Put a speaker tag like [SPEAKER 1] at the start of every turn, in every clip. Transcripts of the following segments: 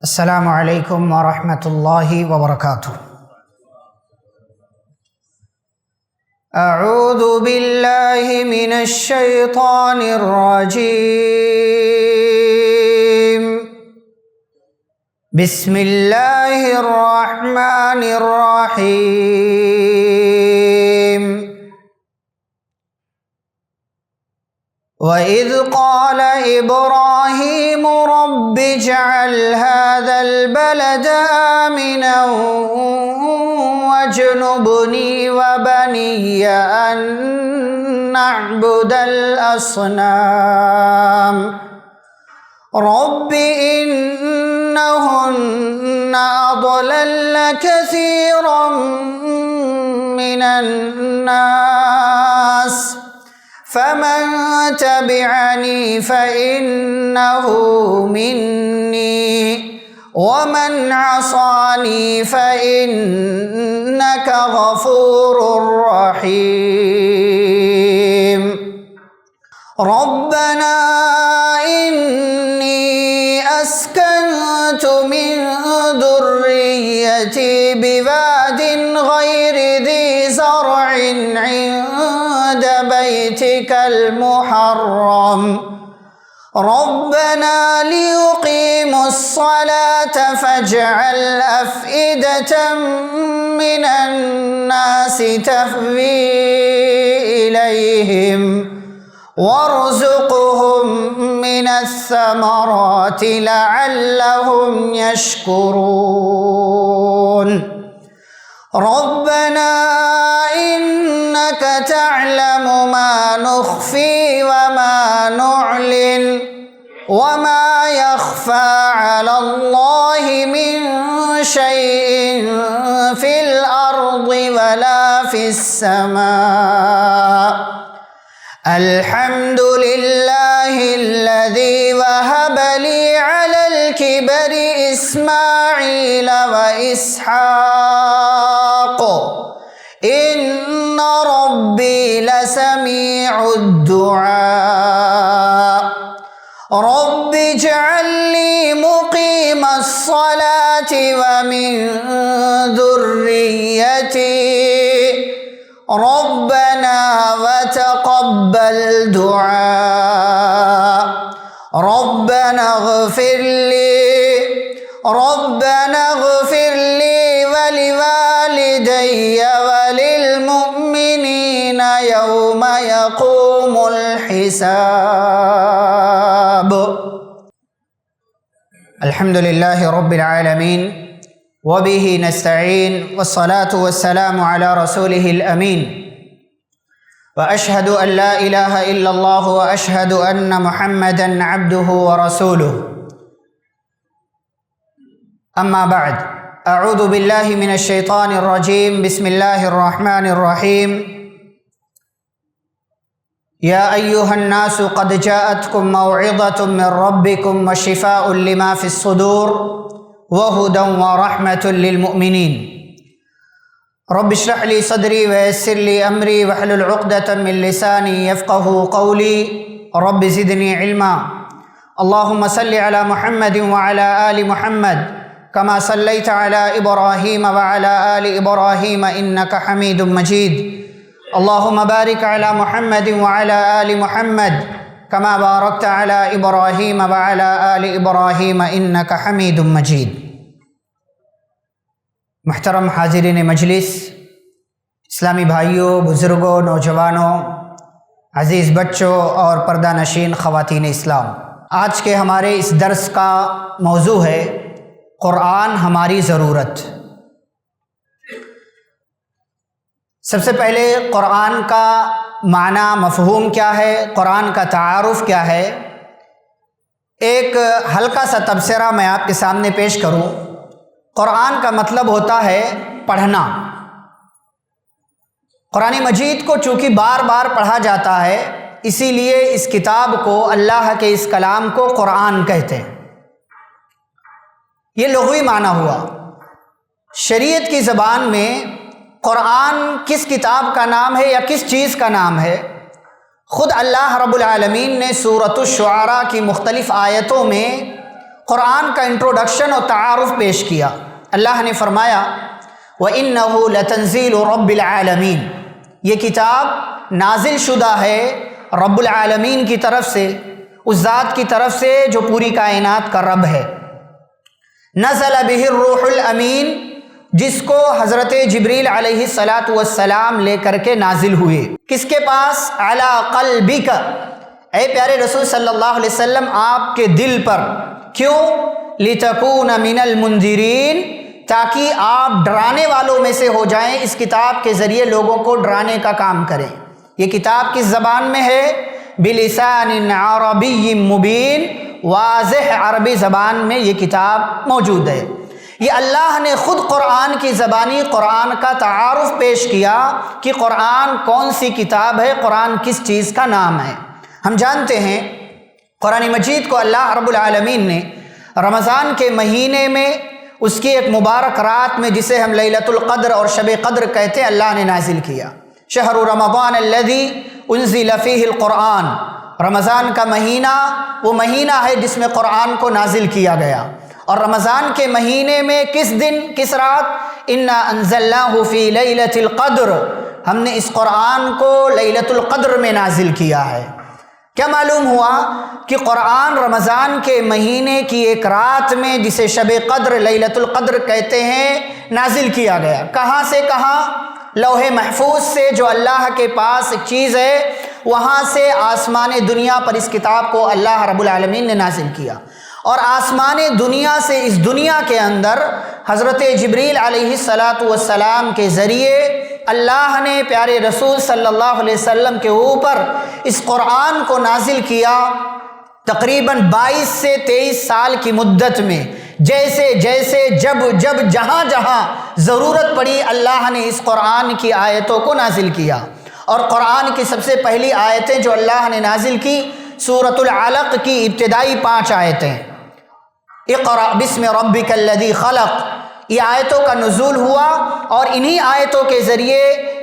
[SPEAKER 1] السلام علیکم ورحمۃ اللہ وبرکاتہ۔ اعوذ باللہ من الشیطان الرجیم، بسم اللہ الرحمن الرحیم۔ وَإِذْ قَالَ إِبْرَاهِيمُ رَبِّ اجْعَلْ هَذَا الْبَلَدَ آمِنًا وَاجْنُبْنِي وَبَنِيَّ أَن نَّعْبُدَ الْأَصْنَامَ رَبِّ إِنَّهُنَّ أَضْلَلْنَ كَثِيرًا مِّنَ النَّاسِ فمن تبعني فإنه مني ومن عصاني فإنك غفور رحيم ربنا إني أسكنت من ذريتي بواد غير ذي زرع عند بيتك المحرم ربنا ليقيموا الصلاة فاجعل أفئدة من الناس تهوي إليهم وارزقهم من الثمرات لعلهم يشكرون ربنا إنك تعلم ما نخفي وما نعلن وما يخفى على الله من شيء في الأرض ولا في السماء الحمد لله الذي وهب لي على الكبر إسماعيل وإسحاق إن ربي لسميع الدعاء رب اجعل لي مقيم الصلاة ومن ذريتي ربنا وتقبل دعاء ربنا اغفر لي ولوالدي وللمؤمنين يوم يقوم الحساب۔ الحمد للہ رب العالمین وبه نستعین والصلاة والسلام على رسوله الأمین وأشهد أن لا إله إلا الله وأشهد أن محمدا عبده ورسوله أما بعد أعوذ بالله من الشيطان الرجيم بسم الله الرحمن الرحيم يا أيها الناس قد جاءتكم موعظة من ربكم وشفاء لما في الصدور وهدى ورحمة للمؤمنين رب اشرح لي صدري ويسر لي أمري واحلل عقدة من لساني يفقهوا قولي رب زدني علما اللهم صل على محمد وعلى آل محمد كما صليت على إبراهيم وعلى آل إبراهيم إنك حميد مجيد اللهم بارك على محمد وعلى آل محمد كما باركت على إبراهيم وعلى آل إبراهيم إنك حميد مجيد۔ محترم حاضرین مجلس، اسلامی بھائیوں، بزرگوں، نوجوانوں، عزیز بچوں اور پردہ نشین خواتین اسلام، آج کے ہمارے اس درس کا موضوع ہے قرآن ہماری ضرورت۔ سب سے پہلے قرآن کا معنی مفہوم کیا ہے، قرآن کا تعارف کیا ہے، ایک ہلکا سا تبصرہ میں آپ کے سامنے پیش کروں۔ قرآن کا مطلب ہوتا ہے پڑھنا۔ قرآن مجید کو چونکہ بار بار پڑھا جاتا ہے، اسی لیے اس کتاب کو، اللہ کے اس کلام کو قرآن کہتے ہیں۔ یہ لغوی معنی ہوا۔ شریعت کی زبان میں قرآن کس کتاب کا نام ہے یا کس چیز کا نام ہے، خود اللہ رب العالمین نے سورۃ الشعراء کی مختلف آیتوں میں قرآن کا انٹروڈکشن اور تعارف پیش کیا۔ اللہ نے فرمایا وَإِنَّهُ لَتَنزِيلُ رَبِّ الْعَالَمِينَ، یہ کتاب نازل شدہ ہے رب العالمین کی طرف سے، اس ذات کی طرف سے جو پوری کائنات کا رب ہے۔ نزل بہ الروح الامین، جس کو حضرت جبریل علیہ السلام لے کر کے نازل ہوئے، کس کے پاس؟ علی قلبک، اے پیارے رسول صلی اللہ علیہ وسلم آپ کے دل پر۔ کیوں؟ لتکون من المنذرین، تاکہ آپ ڈرانے والوں میں سے ہو جائیں، اس کتاب کے ذریعے لوگوں کو ڈرانے کا کام کریں۔ یہ کتاب کس زبان میں ہے؟ بلسان عربی مبین، واضح عربی زبان میں یہ کتاب موجود ہے۔ یہ اللہ نے خود قرآن کی زبانی قرآن کا تعارف پیش کیا کہ قرآن کون سی کتاب ہے، قرآن کس چیز کا نام ہے۔ ہم جانتے ہیں قرآن مجید کو اللہ رب العالمین نے رمضان کے مہینے میں اس کی ایک مبارک رات میں، جسے ہم لیلۃ القدر اور شب قدر کہتے ہیں، اللہ نے نازل کیا۔ شہر رمضان الذی انزل فیہ القرآن، رمضان کا مہینہ وہ مہینہ ہے جس میں قرآن کو نازل کیا گیا۔ اور رمضان کے مہینے میں کس دن، کس رات؟ انا انزلناہ فی لیلۃ القدر، ہم نے اس قرآن کو لیلۃ القدر میں نازل کیا ہے۔ کیا معلوم ہوا کہ قرآن رمضان کے مہینے کی ایک رات میں، جسے شب قدر لیلۃ القدر کہتے ہیں، نازل کیا گیا۔ کہاں سے کہاں؟ لوح محفوظ سے، جو اللہ کے پاس ایک چیز ہے، وہاں سے آسمان دنیا پر اس کتاب کو اللہ رب العالمین نے نازل کیا۔ اور آسمان دنیا سے اس دنیا کے اندر حضرت جبریل علیہ السلام کے ذریعے اللہ نے پیارے رسول صلی اللہ علیہ وسلم کے اوپر اس قرآن کو نازل کیا۔ تقریباً 22 سے 23 سال کی مدت میں، جیسے جیسے جب جہاں جہاں ضرورت پڑی، اللہ نے اس قرآن کی آیتوں کو نازل کیا۔ اور قرآن کی سب سے پہلی آیتیں جو اللہ نے نازل کی، سورۃ العلق کی ابتدائی 5 آیتیں، اقرأ بسم ربک الذی خلق، یہ آیتوں کا نزول ہوا، اور انہی آیتوں کے ذریعے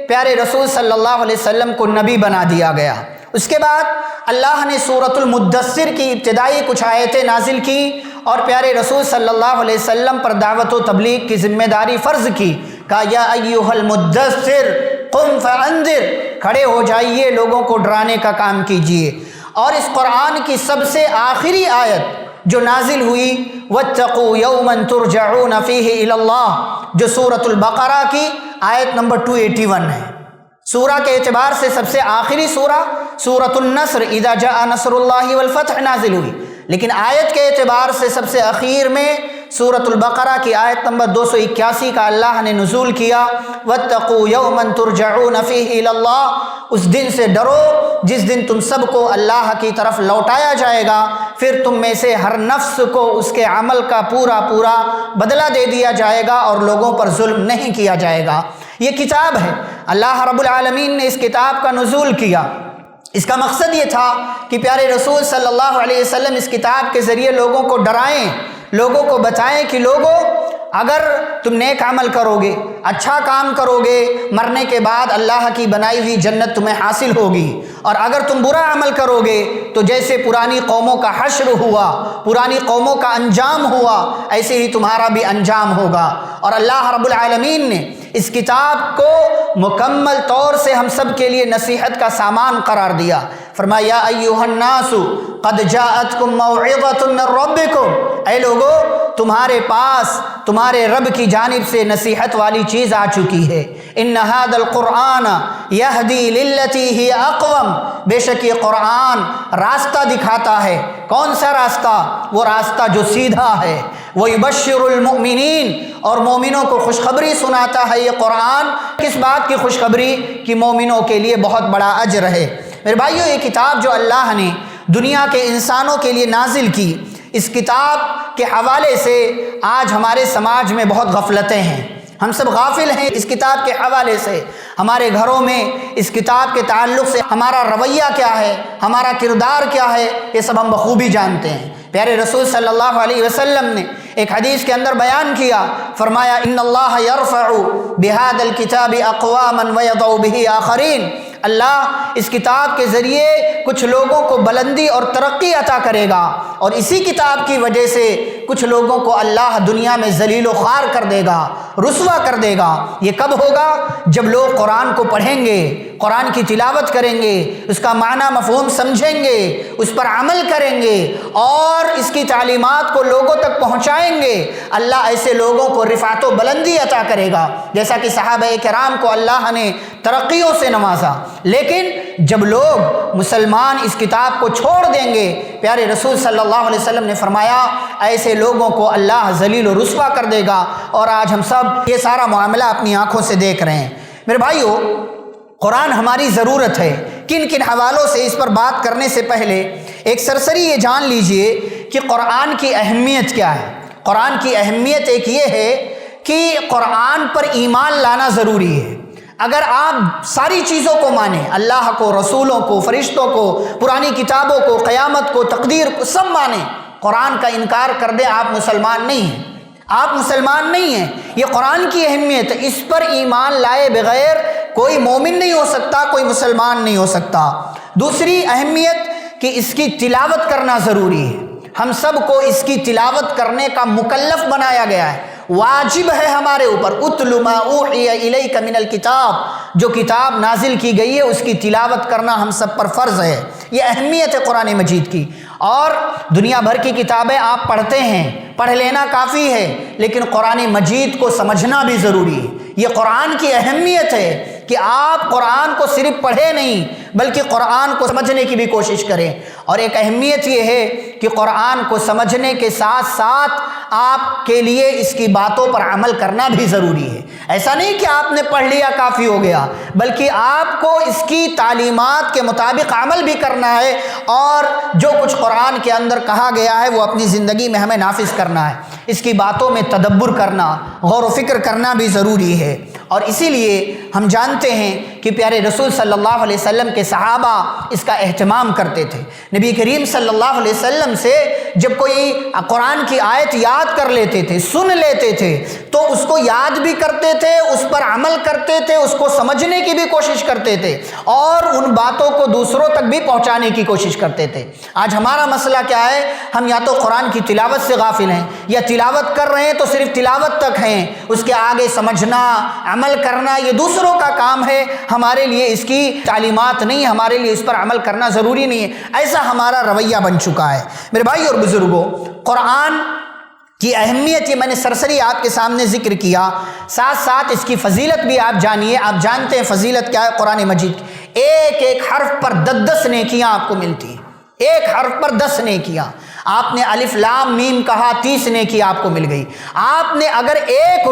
[SPEAKER 1] پیارے رسول صلی اللہ علیہ وسلم کو نبی بنا دیا گیا۔ اس کے بعد اللہ نے سورۃ المدثر کی ابتدائی کچھ آیتیں نازل کی، اور پیارے رسول صلی اللہ علیہ وسلم پر دعوت و تبلیغ کی ذمہ داری فرض کی۔ کہا یا ایھا المدثر قم فانذر، کھڑے ہو جائیے، لوگوں کو ڈرانے کا کام کیجیے۔ اور اس قرآن کی سب سے آخری آیت جو نازل ہوئی، واتقوا یوما ترجعون فیہ الی اللہ، جو سورۃ البقرہ کی آیت نمبر 281 ہے۔ سورہ کے اعتبار سے سب سے آخری سورہ سورۃ النصر اذا جاء نصر اللہ والفتح نازل ہوئی، لیکن آیت کے اعتبار سے سب سے اخیر میں سورۃ البقرہ کی آیت نمبر 281 کا اللہ نے نزول کیا، واتقوا یوما ترجعون فیہ الی اللہ، اس دن سے ڈرو جس دن تم سب کو اللہ کی طرف لوٹایا جائے گا، پھر تم میں سے ہر نفس کو اس کے عمل کا پورا بدلہ دے دیا جائے گا، اور لوگوں پر ظلم نہیں کیا جائے گا۔ یہ کتاب ہے، اللہ رب العالمین نے اس کتاب کا نزول کیا۔ اس کا مقصد یہ تھا کہ پیارے رسول صلی اللہ علیہ وسلم اس کتاب کے ذریعے لوگوں کو ڈرائیں، لوگوں کو بتائیں کہ لوگوں، اگر تم نیک عمل کرو گے، اچھا کام کرو گے، مرنے کے بعد اللہ کی بنائی ہوئی جنت تمہیں حاصل ہوگی، اور اگر تم برا عمل کرو گے تو جیسے پرانی قوموں کا حشر ہوا، پرانی قوموں کا انجام ہوا، ایسے ہی تمہارا بھی انجام ہوگا۔ اور اللہ رب العالمین نے اس کتاب کو مکمل طور سے ہم سب کے لیے نصیحت کا سامان قرار دیا۔ فرمایا یا ایھا الناس قد جاءتکم موعظۃ من ربکم، اے لوگو تمہارے پاس تمہارے رب کی جانب سے نصیحت والی چیز آ چکی ہے۔ ان ھذا القرآن یہدی للتی ہی اقوم، بے شک یہ قرآن راستہ دکھاتا ہے۔ کون سا راستہ؟ وہ راستہ جو سیدھا ہے۔ وَيُبَشِّرُ الْمُؤْمِنِينَ، اور مومنوں کو خوشخبری سناتا ہے یہ قرآن۔ کس بات کی خوشخبری؟ کہ مومنوں کے لیے بہت بڑا اجر ہے۔ میرے بھائیو، یہ کتاب جو اللہ نے دنیا کے انسانوں کے لیے نازل کی، اس کتاب کے حوالے سے آج ہمارے سماج میں بہت غفلتیں ہیں، ہم سب غافل ہیں اس کتاب کے حوالے سے۔ ہمارے گھروں میں اس کتاب کے تعلق سے ہمارا رویہ کیا ہے، ہمارا کردار کیا ہے، یہ سب ہم بخوبی جانتے ہیں۔ پیارے رسول صلی اللہ علیہ وسلم نے ایک حدیث کے اندر بیان کیا، فرمایا ان اللہ یرفع بہذا الکتاب اقواما ویضع بہ آخرین، اللہ اس کتاب کے ذریعے کچھ لوگوں کو بلندی اور ترقی عطا کرے گا، اور اسی کتاب کی وجہ سے کچھ لوگوں کو اللہ دنیا میں ذلیل و خوار کر دے گا، رسوا کر دے گا۔ یہ کب ہوگا؟ جب لوگ قرآن کو پڑھیں گے، قرآن کی تلاوت کریں گے، اس کا معنی مفہوم سمجھیں گے، اس پر عمل کریں گے اور اس کی تعلیمات کو لوگوں تک پہنچائیں گے۔ اللہ ایسے لوگوں کو رفعت و بلندی عطا کرے گا، جیسا کہ صحابہ کرام کو اللہ نے ترقیوں سے نوازا۔ لیکن جب لوگ مسلمان اس کتاب کو چھوڑ دیں گے، پیارے رسول صلی اللہ علیہ وسلم نے فرمایا ایسے لوگوں کو اللہ ذلیل و رسوا کر دے گا، اور آج ہم سب یہ سارا معاملہ اپنی آنکھوں سے دیکھ رہے ہیں۔ میرے بھائیو، قرآن ہماری ضرورت ہے۔ کن کن حوالوں سے اس پر بات کرنے سے پہلے ایک سرسری یہ جان لیجئے کہ قرآن کی اہمیت کیا ہے۔ قرآن کی اہمیت ایک یہ ہے کہ قرآن پر ایمان لانا ضروری ہے۔ اگر آپ ساری چیزوں کو مانیں، اللہ کو، رسولوں کو، فرشتوں کو، پرانی کتابوں کو، قیامت کو، تقدیر کو، سب مانیں، قرآن کا انکار کر دیں، آپ مسلمان نہیں ہیں، آپ مسلمان نہیں ہیں۔ یہ قرآن کی اہمیت ہے، اس پر ایمان لائے بغیر کوئی مومن نہیں ہو سکتا، کوئی مسلمان نہیں ہو سکتا۔ دوسری اہمیت کہ اس کی تلاوت کرنا ضروری ہے۔ ہم سب کو اس کی تلاوت کرنے کا مکلف بنایا گیا ہے، واجب ہے ہمارے اوپر۔ اتل ما اوحی الیک من الکتاب، جو کتاب نازل کی گئی ہے اس کی تلاوت کرنا ہم سب پر فرض ہے۔ یہ اہمیت ہے قرآن مجید کی۔ اور دنیا بھر کی کتابیں آپ پڑھتے ہیں، پڑھ لینا کافی ہے، لیکن قرآن مجید کو سمجھنا بھی ضروری ہے۔ یہ قرآن کی اہمیت ہے کہ آپ قرآن کو صرف پڑھیں نہیں بلکہ قرآن کو سمجھنے کی بھی کوشش کریں۔ اور ایک اہمیت یہ ہے کہ قرآن کو سمجھنے کے ساتھ ساتھ آپ کے لیے اس کی باتوں پر عمل کرنا بھی ضروری ہے۔ ایسا نہیں کہ آپ نے پڑھ لیا کافی ہو گیا، بلکہ آپ کو اس کی تعلیمات کے مطابق عمل بھی کرنا ہے، اور جو کچھ قرآن کے اندر کہا گیا ہے وہ اپنی زندگی میں ہمیں نافذ کرنا ہے۔ اس کی باتوں میں تدبر کرنا، غور و فکر کرنا بھی ضروری ہے۔ اور اسی لیے ہم جانتے ہیں کہ پیارے رسول صلی اللہ علیہ وسلم کے صحابہ اس کا اہتمام کرتے تھے۔ نبی کریم صلی اللہ علیہ وسلم سے جب کوئی قرآن کی آیت یاد کر لیتے تھے، سن لیتے تھے، تو اس کو یاد بھی کرتے تھے، اس پر عمل کرتے تھے، اس کو سمجھنے کی بھی کوشش کرتے تھے، اور ان باتوں کو دوسروں تک بھی پہنچانے کی کوشش کرتے تھے۔ آج ہمارا مسئلہ کیا ہے؟ ہم یا تو قرآن کی تلاوت سے غافل ہیں، یا تلاوت کر رہے ہیں تو صرف تلاوت تک ہیں، اس کے آگے سمجھنا، عمل کرنا یہ دوسروں کا کام ہے، ہمارے لیے اس کی تعلیمات نہیں، ہمارے لیے اس پر عمل کرنا ضروری نہیں ہے۔ ایسا ہمارا رویہ بن چکا ہے۔ میرے بھائی اور بزرگوں، قرآن کی اہمیت یہ میں نے سرسری آپ کے سامنے ذکر کیا، ساتھ ساتھ اس کی فضیلت بھی آپ جانیے۔ آپ جانتے ہیں فضیلت کیا ہے قرآن مجید کی؟ ایک ایک حرف پر 10 نیکیاں آپ کو ملتی ہیں، ایک حرف پر 10 نیکیاں۔ آپ نے الف لام میم کہا، 30 نیکی آپ کو مل گئی۔ آپ نے اگر ایک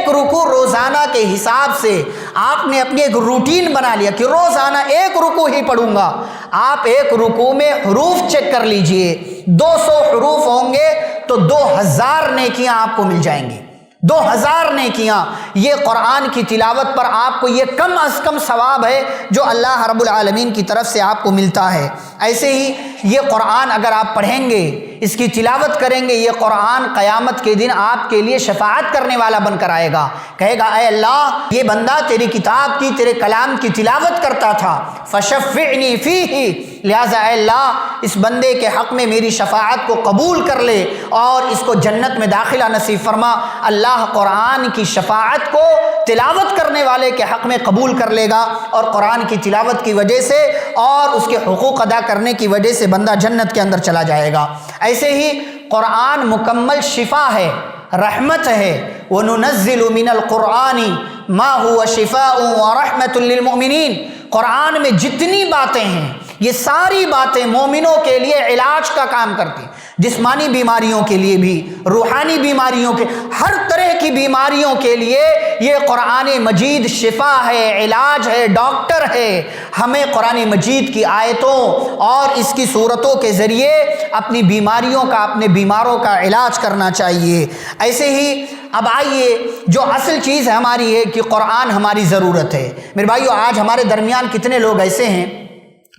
[SPEAKER 1] رکوع روزانہ کے حساب سے آپ نے اپنی ایک روٹین بنا لیا کہ روزانہ ایک رکوع ہی پڑھوں گا، آپ ایک رکوع میں حروف چیک کر لیجئے، 200 حروف ہوں گے تو 2000 نیکیاں آپ کو مل جائیں گی۔ 2000 نیکیاں، یہ قرآن کی تلاوت پر آپ کو یہ کم از کم ثواب ہے جو اللہ رب العالمین کی طرف سے آپ کو ملتا ہے۔ ایسے ہی یہ قرآن اگر آپ پڑھیں گے، اس کی تلاوت کریں گے، یہ قرآن قیامت کے دن آپ کے لیے شفاعت کرنے والا بن کر آئے گا، کہے گا اے اللہ یہ بندہ تیری کتاب کی، تیرے کلام کی تلاوت کرتا تھا، فشفعنی فیہ، لہذا اے اللہ اس بندے کے حق میں میری شفاعت کو قبول کر لے اور اس کو جنت میں داخلہ نصیب فرما۔ اللہ قرآن کی شفاعت کو تلاوت کرنے والے کے حق میں قبول کر لے گا، اور قرآن کی تلاوت کی وجہ سے اور اس کے حقوق ادا کرنے کی وجہ سے بندہ جنت کے اندر چلا جائے گا۔ ایسے ہی قرآن مکمل شفا ہے، رحمت ہے۔ وَنُنَزِّلُ مِنَ الْقُرْآنِ مَا هُوَ شِفَاءٌ وَرَحْمَةٌ لِّلْمُؤْمِنِينَ، قرآن میں جتنی باتیں ہیں یہ ساری باتیں مومنوں کے لیے علاج کا کام کرتی ہیں، جسمانی بیماریوں کے لیے بھی، روحانی بیماریوں کے، ہر طرح کی بیماریوں کے لیے یہ قرآن مجید شفا ہے، علاج ہے، ڈاکٹر ہے۔ ہمیں قرآن مجید کی آیتوں اور اس کی صورتوں کے ذریعے اپنی بیماریوں کا، اپنے بیماروں کا علاج کرنا چاہیے۔ ایسے ہی اب آئیے جو اصل چیز ہماری ہے کہ قرآن ہماری ضرورت ہے۔ میرے بھائیو، آج ہمارے درمیان کتنے لوگ ایسے ہیں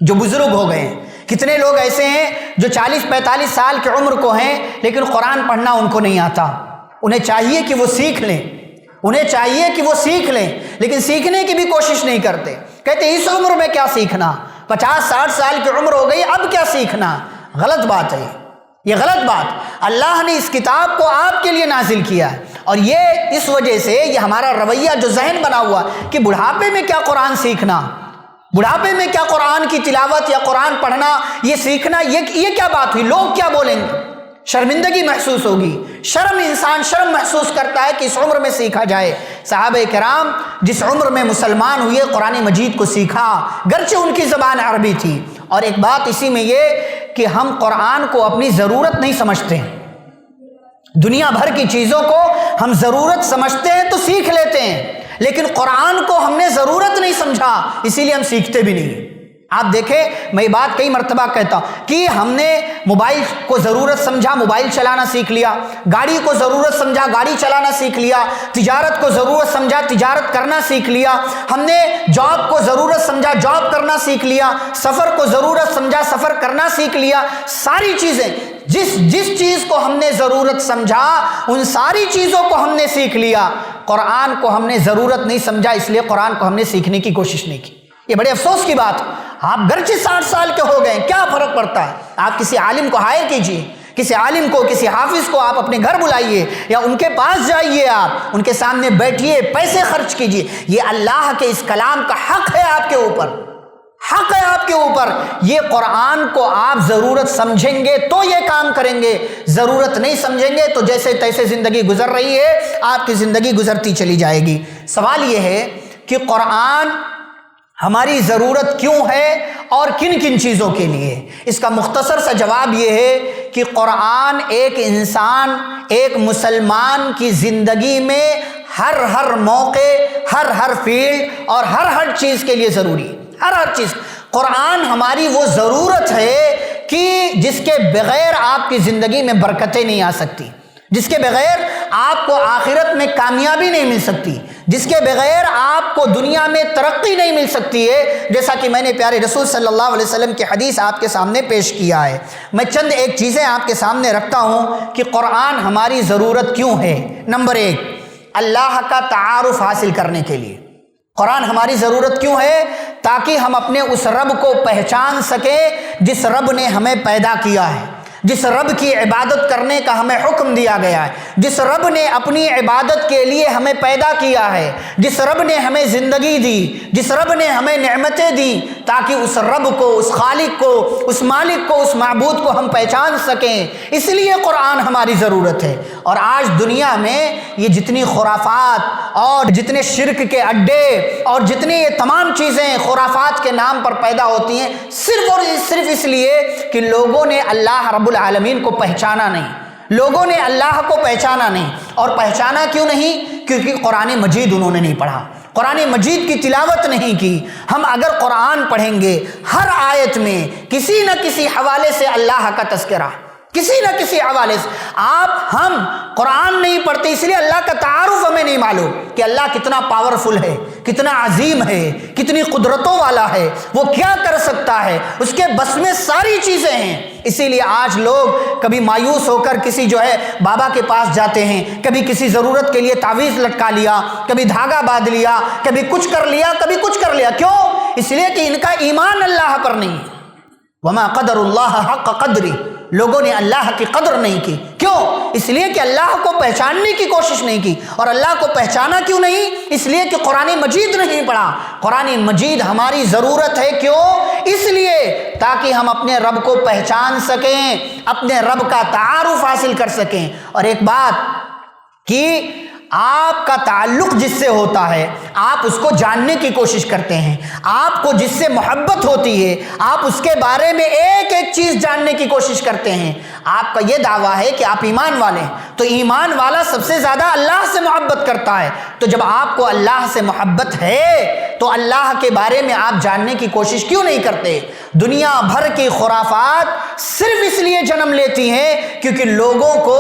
[SPEAKER 1] جو بزرگ ہو گئے ہیں، کتنے لوگ ایسے ہیں جو 40-45 سال کی عمر کو ہیں لیکن قرآن پڑھنا ان کو نہیں آتا۔ انہیں چاہیے کہ وہ سیکھ لیں، انہیں چاہیے کہ وہ سیکھ لیں، لیکن سیکھنے کی بھی کوشش نہیں کرتے۔ کہتے اس عمر میں کیا سیکھنا، 50-60 سال کی عمر ہو گئی اب کیا سیکھنا۔ غلط بات ہے، یہ غلط بات، اللہ نے اس کتاب کو آپ کے لیے نازل کیا ہے، اور یہ اس وجہ سے یہ ہمارا رویہ جو ذہن بنا ہوا کہ بڑھاپے میں کیا قرآن سیکھنا، بڑھاپے میں کیا قرآن کی تلاوت یا قرآن پڑھنا، یہ سیکھنا، یہ کیا بات ہوئی، لوگ کیا بولیں گے، شرمندگی محسوس ہوگی، شرم، انسان شرم محسوس کرتا ہے کہ اس عمر میں سیکھا جائے۔ صحابہ کرام جس عمر میں مسلمان ہوئے قرآن مجید کو سیکھا، گرچہ ان کی زبان عربی تھی۔ اور ایک بات اسی میں یہ کہ ہم قرآن کو اپنی ضرورت نہیں سمجھتے ہیں، دنیا بھر کی چیزوں کو ہم ضرورت سمجھتے ہیں تو سیکھ لیتے ہیں، لیکن قرآن کو ہم نے ضرورت نہیں سمجھا، اسی لیے ہم سیکھتے بھی نہیں۔ آپ دیکھیں، میں یہ بات کئی مرتبہ کہتا ہوں کہ ہم نے موبائل کو ضرورت سمجھا، موبائل چلانا سیکھ لیا، گاڑی کو ضرورت سمجھا، گاڑی چلانا سیکھ لیا، تجارت کو ضرورت سمجھا، تجارت کرنا سیکھ لیا، ہم نے جاب کو ضرورت سمجھا، جاب کرنا سیکھ لیا، سفر کو ضرورت سمجھا، سفر کرنا سیکھ لیا۔ ساری چیزیں جس چیز کو ہم نے ضرورت سمجھا ان ساری چیزوں کو ہم نے سیکھ لیا، قرآن کو ہم نے ضرورت نہیں سمجھا، اس لیے قرآن کو ہم نے سیکھنے کی کوشش نہیں کی۔ یہ بڑے افسوس کی بات، آپ گرچہ 60 سال کے ہو گئے، کیا فرق پڑتا ہے؟ آپ کسی عالم کو ہائر کیجئے، کسی عالم کو، کسی حافظ کو آپ اپنے گھر بلائیے یا ان کے پاس جائیے، آپ ان کے سامنے بیٹھیے، پیسے خرچ کیجئے، یہ اللہ کے اس کلام کا حق ہے آپ کے اوپر، حق ہے آپ کے اوپر۔ یہ قرآن کو آپ ضرورت سمجھیں گے تو یہ کام کریں گے، ضرورت نہیں سمجھیں گے تو جیسے تیسے زندگی گزر رہی ہے آپ کی زندگی گزرتی چلی جائے گی۔ سوال یہ ہے کہ قرآن ہماری ضرورت کیوں ہے اور کن کن چیزوں کے لیے؟ اس کا مختصر سا جواب یہ ہے کہ قرآن ایک انسان، ایک مسلمان کی زندگی میں ہر موقع، ہر فیلڈ اور ہر چیز کے لیے ضروری ہے، ہر چیز۔ قرآن ہماری وہ ضرورت ہے کہ جس کے بغیر آپ کی زندگی میں برکتیں نہیں آ سکتی، جس کے بغیر آپ کو آخرت میں کامیابی نہیں مل سکتی، جس کے بغیر آپ کو دنیا میں ترقی نہیں مل سکتی ہے، جیسا کہ میں نے پیارے رسول صلی اللہ علیہ وسلم کی حدیث آپ کے سامنے پیش کیا ہے۔ میں چند ایک چیزیں آپ کے سامنے رکھتا ہوں کہ قرآن ہماری ضرورت کیوں ہے۔ نمبر 1، اللہ کا تعارف حاصل کرنے کے لیے قرآن ہماری ضرورت کیوں ہے؟ تاکہ ہم اپنے اس رب کو پہچان سکیں جس رب نے ہمیں پیدا کیا ہے، جس رب کی عبادت کرنے کا ہمیں حکم دیا گیا ہے، جس رب نے اپنی عبادت کے لیے ہمیں پیدا کیا ہے، جس رب نے ہمیں زندگی دی، جس رب نے ہمیں نعمتیں دی، تاکہ اس رب کو، اس خالق کو، اس مالک کو، اس معبود کو ہم پہچان سکیں۔ اس لیے قرآن ہماری ضرورت ہے۔ اور آج دنیا میں یہ جتنی خرافات اور جتنے شرک کے اڈے اور جتنی یہ تمام چیزیں خرافات کے نام پر پیدا ہوتی ہیں، صرف اور صرف اس لیے کہ لوگوں نے اللہ رب العالمین کو پہچانا نہیں، لوگوں نے اللہ کو پہچانا نہیں۔ اور پہچانا کیوں نہیں؟ کیونکہ قرآن مجید انہوں نے نہیں پڑھا، قرآن مجید کی تلاوت نہیں کی۔ ہم اگر قرآن پڑھیں گے، ہر آیت میں کسی نہ کسی حوالے سے اللہ کا تذکرہ، کسی نہ کسی حوالے سے۔ ہم قرآن نہیں پڑھتے اس لیے اللہ کا تعارف ہمیں نہیں معلوم کہ اللہ کتنا پاورفل ہے، کتنا عظیم ہے، کتنی قدرتوں والا ہے، وہ کیا کر سکتا ہے، اس کے بس میں ساری چیزیں ہیں۔ اسی لیے آج لوگ کبھی مایوس ہو کر کسی بابا کے پاس جاتے ہیں، کبھی کسی ضرورت کے لیے تعویذ لٹکا لیا، کبھی دھاگا باندھ لیا، کبھی کچھ کر لیا، کبھی کچھ کر لیا۔ کیوں؟ اس لیے کہ ان کا ایمان اللہ پر نہیں ہے۔ وما قدر اللہ حق قدری، لوگوں نے اللہ کی قدر نہیں کی۔ کیوں؟ اس لیے کہ اللہ کو پہچاننے کی کوشش نہیں کی۔ اور اللہ کو پہچانا کیوں نہیں؟ اس لیے کہ قرآن مجید نہیں پڑھا۔ قرآن مجید ہماری ضرورت ہے، کیوں؟ اس لیے تاکہ ہم اپنے رب کو پہچان سکیں، اپنے رب کا تعارف حاصل کر سکیں۔ اور ایک بات کہ آپ کا تعلق جس سے ہوتا ہے آپ اس کو جاننے کی کوشش کرتے ہیں، آپ کو جس سے محبت ہوتی ہے آپ اس کے بارے میں ایک ایک چیز جاننے کی کوشش کرتے ہیں۔ آپ کا یہ دعویٰ ہے کہ آپ ایمان والے ہیں، تو ایمان والا سب سے زیادہ اللہ سے محبت کرتا ہے۔ تو جب آپ کو اللہ سے محبت ہے تو اللہ کے بارے میں آپ جاننے کی کوشش کیوں نہیں کرتے؟ دنیا بھر کی خرافات صرف اس لیے جنم لیتی ہیں کیونکہ لوگوں کو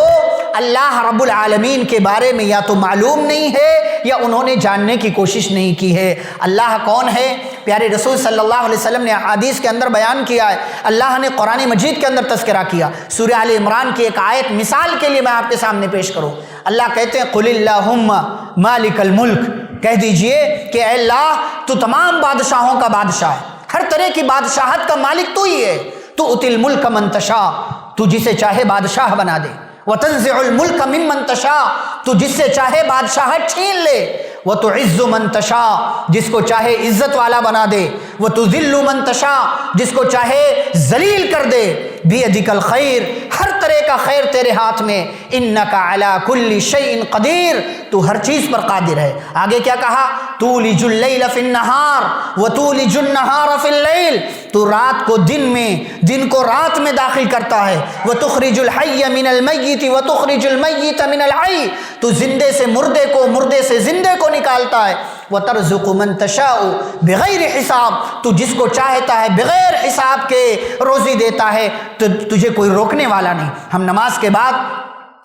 [SPEAKER 1] اللہ رب العالمین کے بارے میں یا تو معلوم نہیں ہے یا انہوں نے جاننے کی کوشش نہیں کی ہے۔ اللہ کون ہے؟ پیارے رسول صلی اللہ علیہ وسلم نے حدیث کے اندر بیان کیا ہے، اللہ نے قرآن مجید کے اندر تذکرہ کیا۔ سورہ آل عمران کی ایک آیت مثال کے لیے میں آپ کے سامنے پیش کروں۔ اللہ کہتے ہیں قل اللہم مالک الملک، کہہ دیجئے کہ اے اللہ تو تمام بادشاہوں کا بادشاہ ہے، ہر طرح کی بادشاہت کا مالک تو ہی ہے۔ تو اتی الملک من تشاء، تو جسے چاہے بادشاہ بنا دے، وَتَنزِعُ الْمُلْكَ مِمَّن تَشَاءُ تو جس سے چاہے بادشاہت چھین لے، وَتُعِزُّ مَن تَشَاءُ جس کو چاہے عزت والا بنا دے، وَتُذِلُّ مَن تَشَاءُ جس کو چاہے ذلیل کر دے، بِيَدِكَ الْخَيْرُ ہر طرح کا خیر تیرے ہاتھ میں، إِنَّكَ عَلَى كُلِّ شَيْءٍ قَدِيرٌ تو ہر چیز پر قادر ہے۔ آگے کیا کہا؟ تُولِجُ اللَّيْلَ فِي النَّهَارِ وَتُولِجُ النَّهَارَ فِي اللَّيْلِ تو رات کو دن میں، دن کو رات میں داخل کرتا ہے، وَتُخْرِجُ الْحَيَّ مِنَ الْمَيِّتِ وَتُخْرِجُ الْمَيِّتَ مِنَ الْحَيِّ تو زندے سے مردے کو، مردے سے زندے کو نکالتا ہے، وَتَرْزُقُ مَن تَشَاءُ بِغَيْرِ حساب تو جس کو چاہتا ہے بغیر حساب کے روزی دیتا ہے، تو تجھے کوئی روکنے والا نہیں۔ ہم نماز کے بعد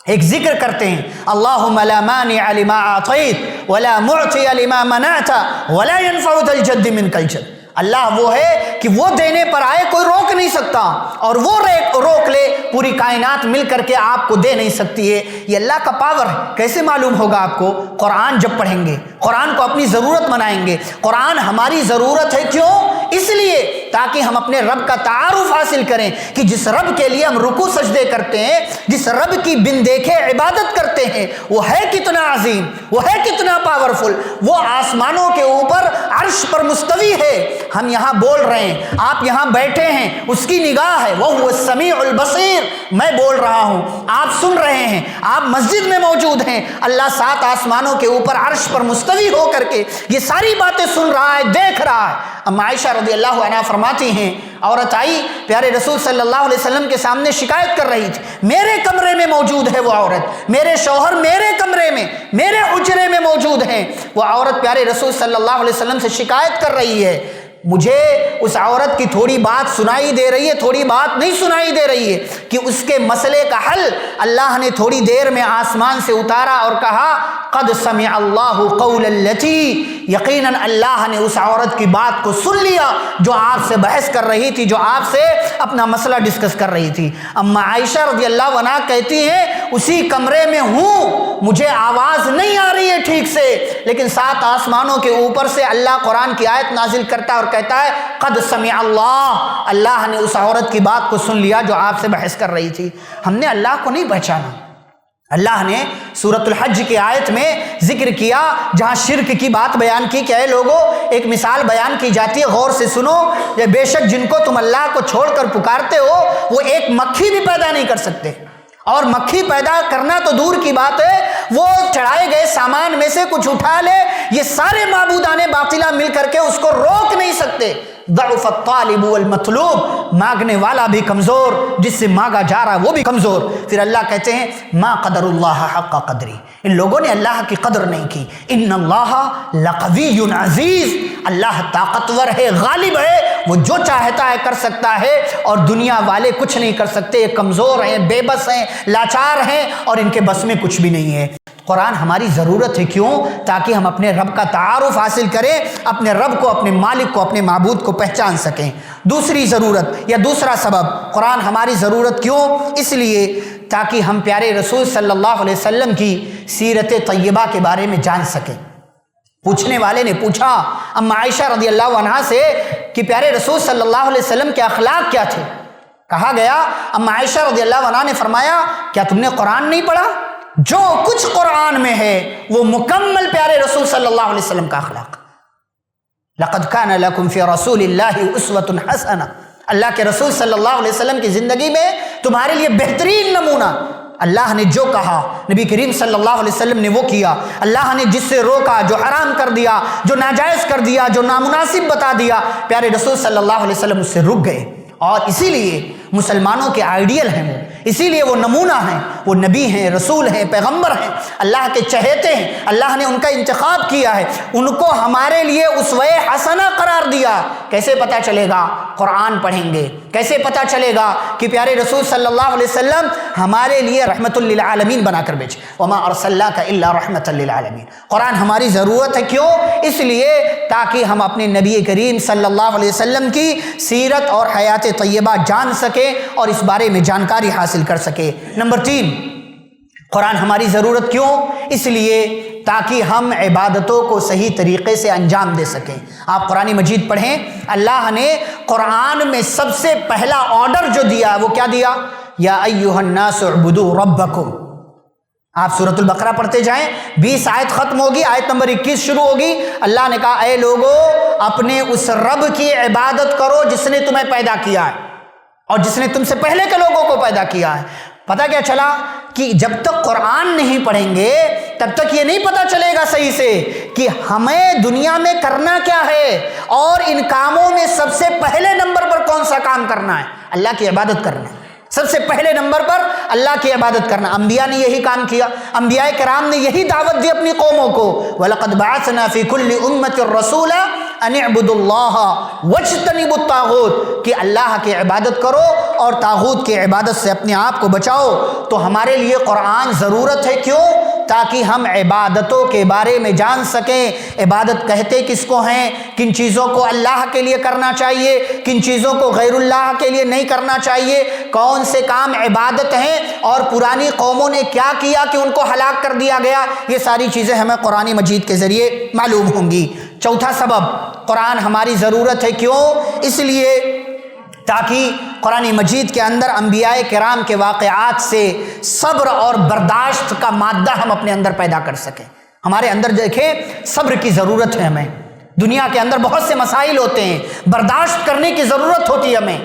[SPEAKER 1] ایک ذکر کرتے ہیں، اللہم لا مانع لما اعطیت ولا معطی لما منعت ولا ينفع ذا الجد منک الجد اللہ وہ ہے کہ وہ دینے پر آئے کوئی روک نہیں سکتا، اور وہ روک لے پوری کائنات مل کر کے آپ کو دے نہیں سکتی ہے۔ یہ اللہ کا پاور ہے۔ کیسے معلوم ہوگا آپ کو؟ قرآن جب پڑھیں گے، قرآن کو اپنی ضرورت بنائیں گے۔ قرآن ہماری ضرورت ہے، کیوں؟ اس لیے تاکہ ہم اپنے رب کا تعارف حاصل کریں کہ جس رب کے لیے ہم رکوع سجدے کرتے ہیں، جس رب کی بن دیکھے عبادت کرتے ہیں، وہ ہے کتنا عظیم، وہ ہے کتنا پاورفل، وہ آسمانوں کے اوپر عرش پر مستوی ہے۔ ہم یہاں بول رہے ہیں، آپ یہاں بیٹھے ہیں، اس کی نگاہ ہے، وَهُوَ السَّمِيعُ الْبَصِيرُ میں بول رہا ہوں، آپ سن رہے ہیں، آپ مسجد میں موجود ہیں، اللہ 7 آسمانوں کے اوپر عرش پر مستوی ہو کر کے یہ ساری باتیں سن رہا ہے، دیکھ رہا ہے۔ اما عائشہ رضی اللہ عنہا فرماتی ہیں، عورت آئی پیارے رسول صلی اللہ علیہ وسلم کے سامنے شکایت کر رہی تھی، میرے کمرے میں موجود ہے وہ عورت، میرے شوہر میرے کمرے میں، میرے حجرے میں موجود ہیں، وہ عورت پیارے رسول صلی اللہ علیہ وسلم سے شکایت کر رہی ہے، مجھے اس عورت کی تھوڑی بات سنائی دے رہی ہے، تھوڑی بات نہیں سنائی دے رہی ہے کہ اس کے مسئلے کا حل اللہ نے تھوڑی دیر میں آسمان سے اتارا اور کہا قد سمع اللہ قول التی یقیناً اللہ نے اس عورت کی بات کو سن لیا جو آپ سے بحث کر رہی تھی، جو آپ سے اپنا مسئلہ ڈسکس کر رہی تھی۔ اما عائشہ رضی اللہ عنہا کہتی ہیں اسی کمرے میں ہوں، مجھے آواز نہیں آ رہی ہے ٹھیک سے، لیکن 7 آسمانوں کے اوپر سے اللہ قرآن کی آیت نازل کرتا ہے اور کہتا ہے قد سمع اللہ نے اس عورت کی بات کو سن لیا جو آپ سے بحث کر رہی تھی۔ ہم نے اللہ کو نہیں پہچانا۔ اللہ نے سورۃ الحج کی آیت میں ذکر کیا جہاں شرک کی بات بیان کی کہ اے لوگوں ایک مثال بیان کی جاتی ہے، غور سے سنو، کہ بے شک جن کو تم اللہ کو چھوڑ کر پکارتے ہو وہ ایک مکھی بھی پیدا نہیں کر سکتے، اور مکھی پیدا کرنا تو دور کی بات ہے، وہ چڑھائے گئے سامان میں سے کچھ اٹھا لے، یہ سارے معبودان باطلہ مل کر کے اس کو روک نہیں سکتے۔ ضعف الطالب والمطلوب مانگنے والا بھی کمزور، جس سے مانگا جا رہا ہے وہ بھی کمزور۔ پھر اللہ کہتے ہیں ما قدر اللہ حق قدری، ان لوگوں نے اللہ کی قدر نہیں کی۔ ان اللہ لقوی عزیز، اللہ طاقتور ہے، غالب ہے، وہ جو چاہتا ہے کر سکتا ہے، اور دنیا والے کچھ نہیں کر سکتے، کمزور ہیں، بے بس ہیں، لاچار ہیں، اور ان کے بس میں کچھ بھی نہیں ہے۔ قرآن ہماری ضرورت ہے، کیوں؟ تاکہ ہم اپنے رب کا تعارف حاصل کریں، اپنے رب کو، اپنے مالک کو، اپنے معبود کو پہچان سکیں۔ دوسری ضرورت یا دوسرا سبب قرآن ہماری ضرورت کیوں؟ اس لیے تاکہ ہم پیارے رسول صلی اللہ علیہ وسلم کی سیرت طیبہ کے بارے میں جان سکیں۔ پوچھنے والے نے پوچھا اما عائشہ رضی اللہ عنہا سے کہ پیارے رسول صلی اللہ علیہ وسلم کے اخلاق کیا تھے؟ کہا گیا اما عائشہ رضی اللہ عنہا نے فرمایا کیا تم نے قرآن نہیں پڑھا؟ جو کچھ قرآن میں ہے وہ مکمل پیارے رسول صلی اللہ علیہ وسلم کا اخلاق۔ لقد كان لكم في رسول الله اسوة حسنة، اللہ کے رسول صلی اللہ علیہ وسلم کی زندگی میں تمہارے لیے بہترین نمونہ۔ اللہ نے جو کہا نبی کریم صلی اللہ علیہ وسلم نے وہ کیا، اللہ نے جس سے روکا، جو حرام کر دیا، جو ناجائز کر دیا، جو نامناسب بتا دیا، پیارے رسول صلی اللہ علیہ وسلم اس سے رک گئے، اور اسی لیے مسلمانوں کے آئیڈیل ہیں وہ، اسی لیے وہ نمونہ ہیں، وہ نبی ہیں، رسول ہیں، پیغمبر ہیں، اللہ کے چہیتے ہیں، اللہ نے ان کا انتخاب کیا ہے، ان کو ہمارے لیے اسوہ حسنہ قرار دیا۔ کیسے پتہ چلے گا؟ قرآن پڑھیں گے۔ کیسے پتہ چلے گا کہ پیارے رسول صلی اللہ علیہ وسلم ہمارے لیے رحمت للعالمین بنا کر بھیجے؟ وما ارسلناک الا رحمت للعالمین۔ قرآن ہماری ضرورت ہے، کیوں؟ اس لیے تاکہ ہم اپنے نبی کریم صلی اللہ علیہ وسلم کی سیرت اور حیات طیبہ جان سکیں اور اس بارے میں جانکاری حاصل کر سکے۔ نمبر 3، قرآن ہماری ضرورت کیوں؟ اس لیے تاکہ ہم عبادتوں کو صحیح طریقے سے انجام دے سکیں۔ آپ قرآن مجید پڑھیں، اللہ نے قرآن میں سب سے پہلا آرڈر جو دیا وہ کیا دیا؟ یا ایھا الناس اعبدوا ربکم۔ آپ سورۃ البقرہ پڑھتے جائیں، 20 آیت ختم ہوگی، آیت نمبر 21 شروع ہوگی۔ اللہ نے کہا اے لوگو اپنے اس رب کی عبادت کرو جس نے تمہیں پیدا کیا ہے اور جس نے تم سے پہلے کے لوگوں کو پیدا کیا ہے۔ پتہ کیا چلا کہ جب تک قرآن نہیں پڑھیں گے تب تک یہ نہیں پتہ چلے گا صحیح سے کہ ہمیں دنیا میں کرنا کیا ہے، اور ان کاموں میں سب سے پہلے نمبر پر کون سا کام کرنا ہے؟ اللہ کی عبادت کرنا ہے۔ سب سے پہلے نمبر پر اللہ کی عبادت کرنا۔ انبیاء نے یہی کام کیا، انبیاء کرام نے یہی دعوت دی اپنی قوموں کو۔ وَلَقَدْ بَعَثْنَا فِي كُلِّ أُمَّةٍ رَسُولًا أَنِ اعْبُدُوا اللَّهَ وَاجْتَنِبُوا الطَّاغُوتَ، کہ اللہ کی عبادت کرو اور طاغوت کی عبادت سے اپنے آپ کو بچاؤ۔ تو ہمارے لیے قرآن ضرورت ہے، کیوں؟ تاکہ ہم عبادتوں کے بارے میں جان سکیں، عبادت کہتے کس کو ہیں، کن چیزوں کو اللہ کے لیے کرنا چاہیے، کن چیزوں کو غیر اللہ کے لیے نہیں کرنا چاہیے، کون سے کام عبادت ہیں، اور پرانی قوموں نے کیا کیا کہ ان کو ہلاک کر دیا گیا۔ یہ ساری چیزیں ہمیں قرآن مجید کے ذریعے معلوم ہوں گی۔ چوتھا سبب قرآن ہماری ضرورت ہے، کیوں؟ اس لیے تاکہ قرآن مجید کے اندر انبیاء کرام کے واقعات سے صبر اور برداشت کا مادہ ہم اپنے اندر پیدا کر سکیں۔ ہمارے اندر دیکھیں صبر کی ضرورت ہے ہمیں۔ دنیا کے اندر بہت سے مسائل ہوتے ہیں، برداشت کرنے کی ضرورت ہوتی ہے ہمیں۔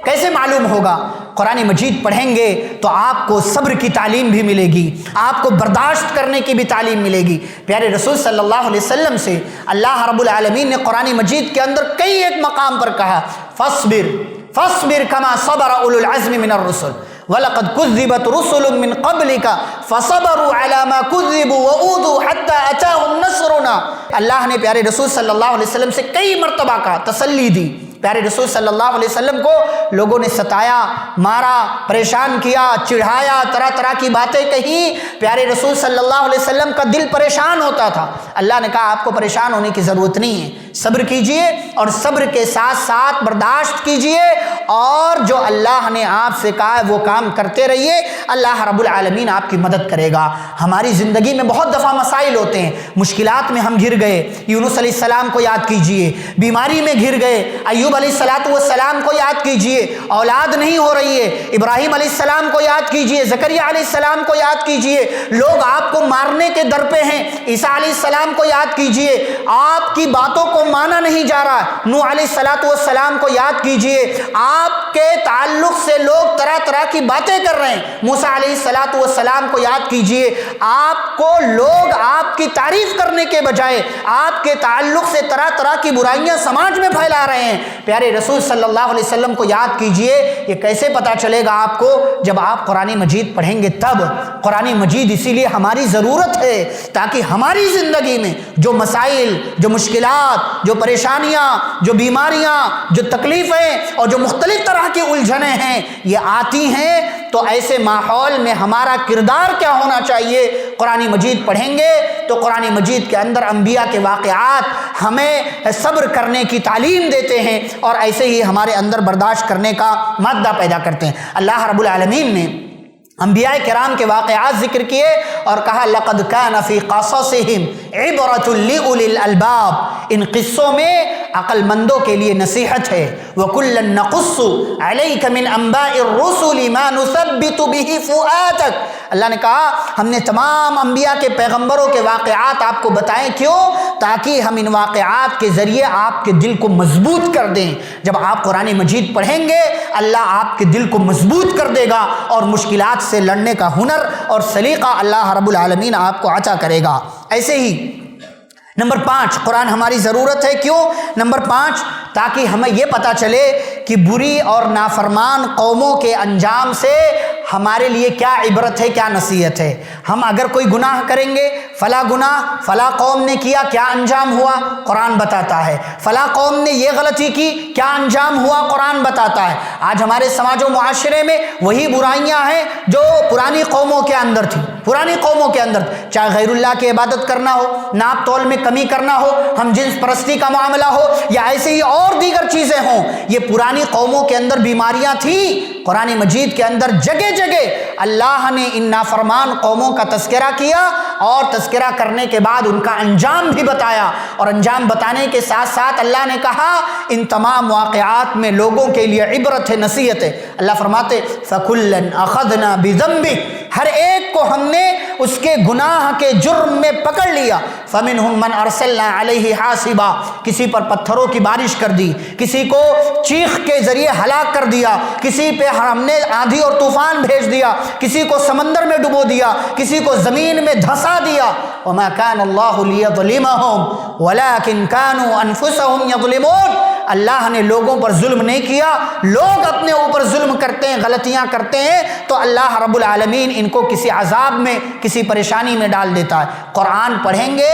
[SPEAKER 1] کیسے معلوم ہوگا؟ قرآن مجید پڑھیں گے تو آپ کو صبر کی تعلیم بھی ملے گی، آپ کو برداشت کرنے کی بھی تعلیم ملے گی۔ پیارے رسول صلی اللہ علیہ وسلم سے اللہ رب العالمین نے قرآن مجید کے اندر کئی ایک مقام پر کہا فاصبر کما صبر اولو العزم من الرسل وَلَقَدْ كُذِّبَتْ رُسُلٌ مِّن قَبْلِكَ فَصَبَرُوا عَلَىٰ مَا كُذِّبُوا وَأُوذُوا حَتَّىٰ أَتَاهُمْ نَصْرُنَا۔ اللہ نے پیارے رسول صلی اللہ علیہ وسلم سے کئی مرتبہ کہا، تسلی دی۔ پیارے رسول صلی اللہ علیہ وسلم کو لوگوں نے ستایا، مارا، پریشان کیا، چڑھایا، طرح طرح کی باتیں کہی۔ پیارے رسول صلی اللہ علیہ وسلم کا دل پریشان ہوتا تھا۔ اللہ نے کہا آپ کو پریشان ہونے کی ضرورت نہیں ہے، صبر کیجئے اور صبر کے ساتھ ساتھ برداشت کیجئے، اور جو اللہ نے آپ سے کہا ہے وہ کام کرتے رہیے، اللہ رب العالمین آپ کی مدد کرے گا۔ ہماری زندگی میں بہت دفعہ مسائل ہوتے ہیں، مشکلات میں ہم گر گئے، یونس علیہ السلام کو یاد کیجئے، بیماری میں گر گئے، ایوب علیہ السلام کو یاد کیجئے، اولاد نہیں ہو رہی ہے، ابراہیم علیہ السلام کو یاد کیجئے، زکریا علیہ السلام کو یاد کیجئے، لوگ آپ کو مارنے کے در پہ ہیں، عیسیٰ علیہ السلام کو یاد کیجئے، آپ کی باتوں کو مانا نہیں جا رہا، نوح علیہ السلام کو یاد کیجئے، آپ کے تعلق سے لوگ طرح طرح کی باتیں کر رہے ہیں، موسیٰ علیہ السلام کو یاد کیجئے، آپ کو لوگ آپ کی تعریف کرنے کے بجائے آپ کے تعلق سے طرح طرح کی برائیاں سماج میں پھیلا رہے ہیں۔ پیارے رسول صلی اللہ علیہ وسلم کو یاد کیجئے۔ یہ کیسے پتا چلے گا آپ کو؟ جب آپ قرآن مجید پڑھیں گے تب۔ قرآن مجید اسی لیے ہماری ضرورت ہے تاکہ ہماری زندگی میں جو مسائل، جو مشکلات، جو پریشانیاں، جو بیماریاں، جو تکلیفیں اور جو مختلف طرح کی الجھنیں ہیں یہ آتی ہیں، تو ایسے ماحول میں ہمارا کردار کیا ہونا چاہیے؟ قرآن مجید پڑھیں گے تو قرآن مجید کے اندر انبیاء کے واقعات ہمیں صبر کرنے کی تعلیم دیتے ہیں، اور ایسے ہی ہمارے اندر برداشت کرنے کا مادہ پیدا کرتے ہیں۔ اللہ رب العالمین نے انبیاء کرام کے واقعات ذکر کیے اور کہا لَقَدْ كَانَ فِي قَصَصِهِمْ عِبْرَةٌ لِأُولِي الْأَلْبَابِ، ان قصوں میں عقل مندوں کے لیے نصیحت ہے۔ وَكُلًّا نَقُصُّ عَلَيْكَ مِنْ أَنْبَاءِ الرُّسُلِ مَا نُثَبِّتُ بِهِ فُؤَادَكَ۔ اللہ نے کہا ہم نے تمام انبیاء کے پیغمبروں کے واقعات آپ کو بتائیں، کیوں؟ تاکہ ہم ان واقعات کے ذریعے آپ کے دل کو مضبوط کر دیں۔ جب آپ قرآن مجید پڑھیں گے اللہ آپ کے دل کو مضبوط کر دے گا، اور مشکلات سے لڑنے کا ہنر اور سلیقہ اللہ رب العالمین آپ کو عطا کرے گا۔ ایسے ہی نمبر 5 قرآن ہماری ضرورت ہے، کیوں؟ نمبر 5 تاکہ ہمیں یہ پتہ چلے کہ بری اور نافرمان قوموں کے انجام سے ہمارے لیے کیا عبرت ہے، کیا نصیحت ہے۔ ہم اگر کوئی گناہ کریں گے، فلاں گناہ فلاں قوم نے کیا، کیا انجام ہوا قرآن بتاتا ہے، فلاں قوم نے یہ غلطی کی، کیا انجام ہوا قرآن بتاتا ہے۔ آج ہمارے سماج و معاشرے میں وہی برائیاں ہیں جو پرانی قوموں کے اندر تھی، پرانی قوموں کے اندر چاہے غیر اللہ کی عبادت کرنا ہو، ناپ تول میں کمی کرنا ہو، ہم جنس پرستی کا معاملہ ہو، یا ایسے ہی اور دیگر چیزیں ہوں، یہ پرانی قوموں کے اندر بیماریاں تھیں۔ قرآن مجید کے اندر جگہ جگہ اللہ نے ان نافرمان قوموں کا تذکرہ کیا، اور تذکرہ کرنے کے بعد ان کا انجام بھی بتایا، اور انجام بتانے کے ساتھ ساتھ اللہ نے کہا ان تمام واقعات میں لوگوں کے لیے عبرت ہے، نصیحت ہے۔ اللہ فرماتے فَكُلًّا أَخَذْنَا بِذَنبِهِ، ہر ایک کو ہم نے اس کے گناہ کے جرم میں پکڑ لیا۔ فَمِنْهُمْ مَنْ أَرْسَلْنَا عَلَيْهِ حَاصِبًا، کسی پر پتھروں کی بارش کر دی، کسی کو چیخ کے ذریعے ہلاک کر دیا، کسی پہ ہم نے آندھی اور طوفان بھیج دیا، کسی کو سمندر میں ڈبو دیا، کسی کو زمین میں دھسا دیا۔ وَمَا كَانَ اللَّهُ لِيَظْلِمَهُمْ وَلَكِنْ كَانُوا أَنفُسَهُمْ يَظْلِمُونَ، اللہ نے لوگوں پر ظلم نہیں کیا، لوگ اپنے اوپر ظلم کرتے ہیں، غلطیاں کرتے ہیں، تو اللہ رب العالمین ان کو کسی عذاب میں، کسی پریشانی میں ڈال دیتا ہے۔ قرآن پڑھیں گے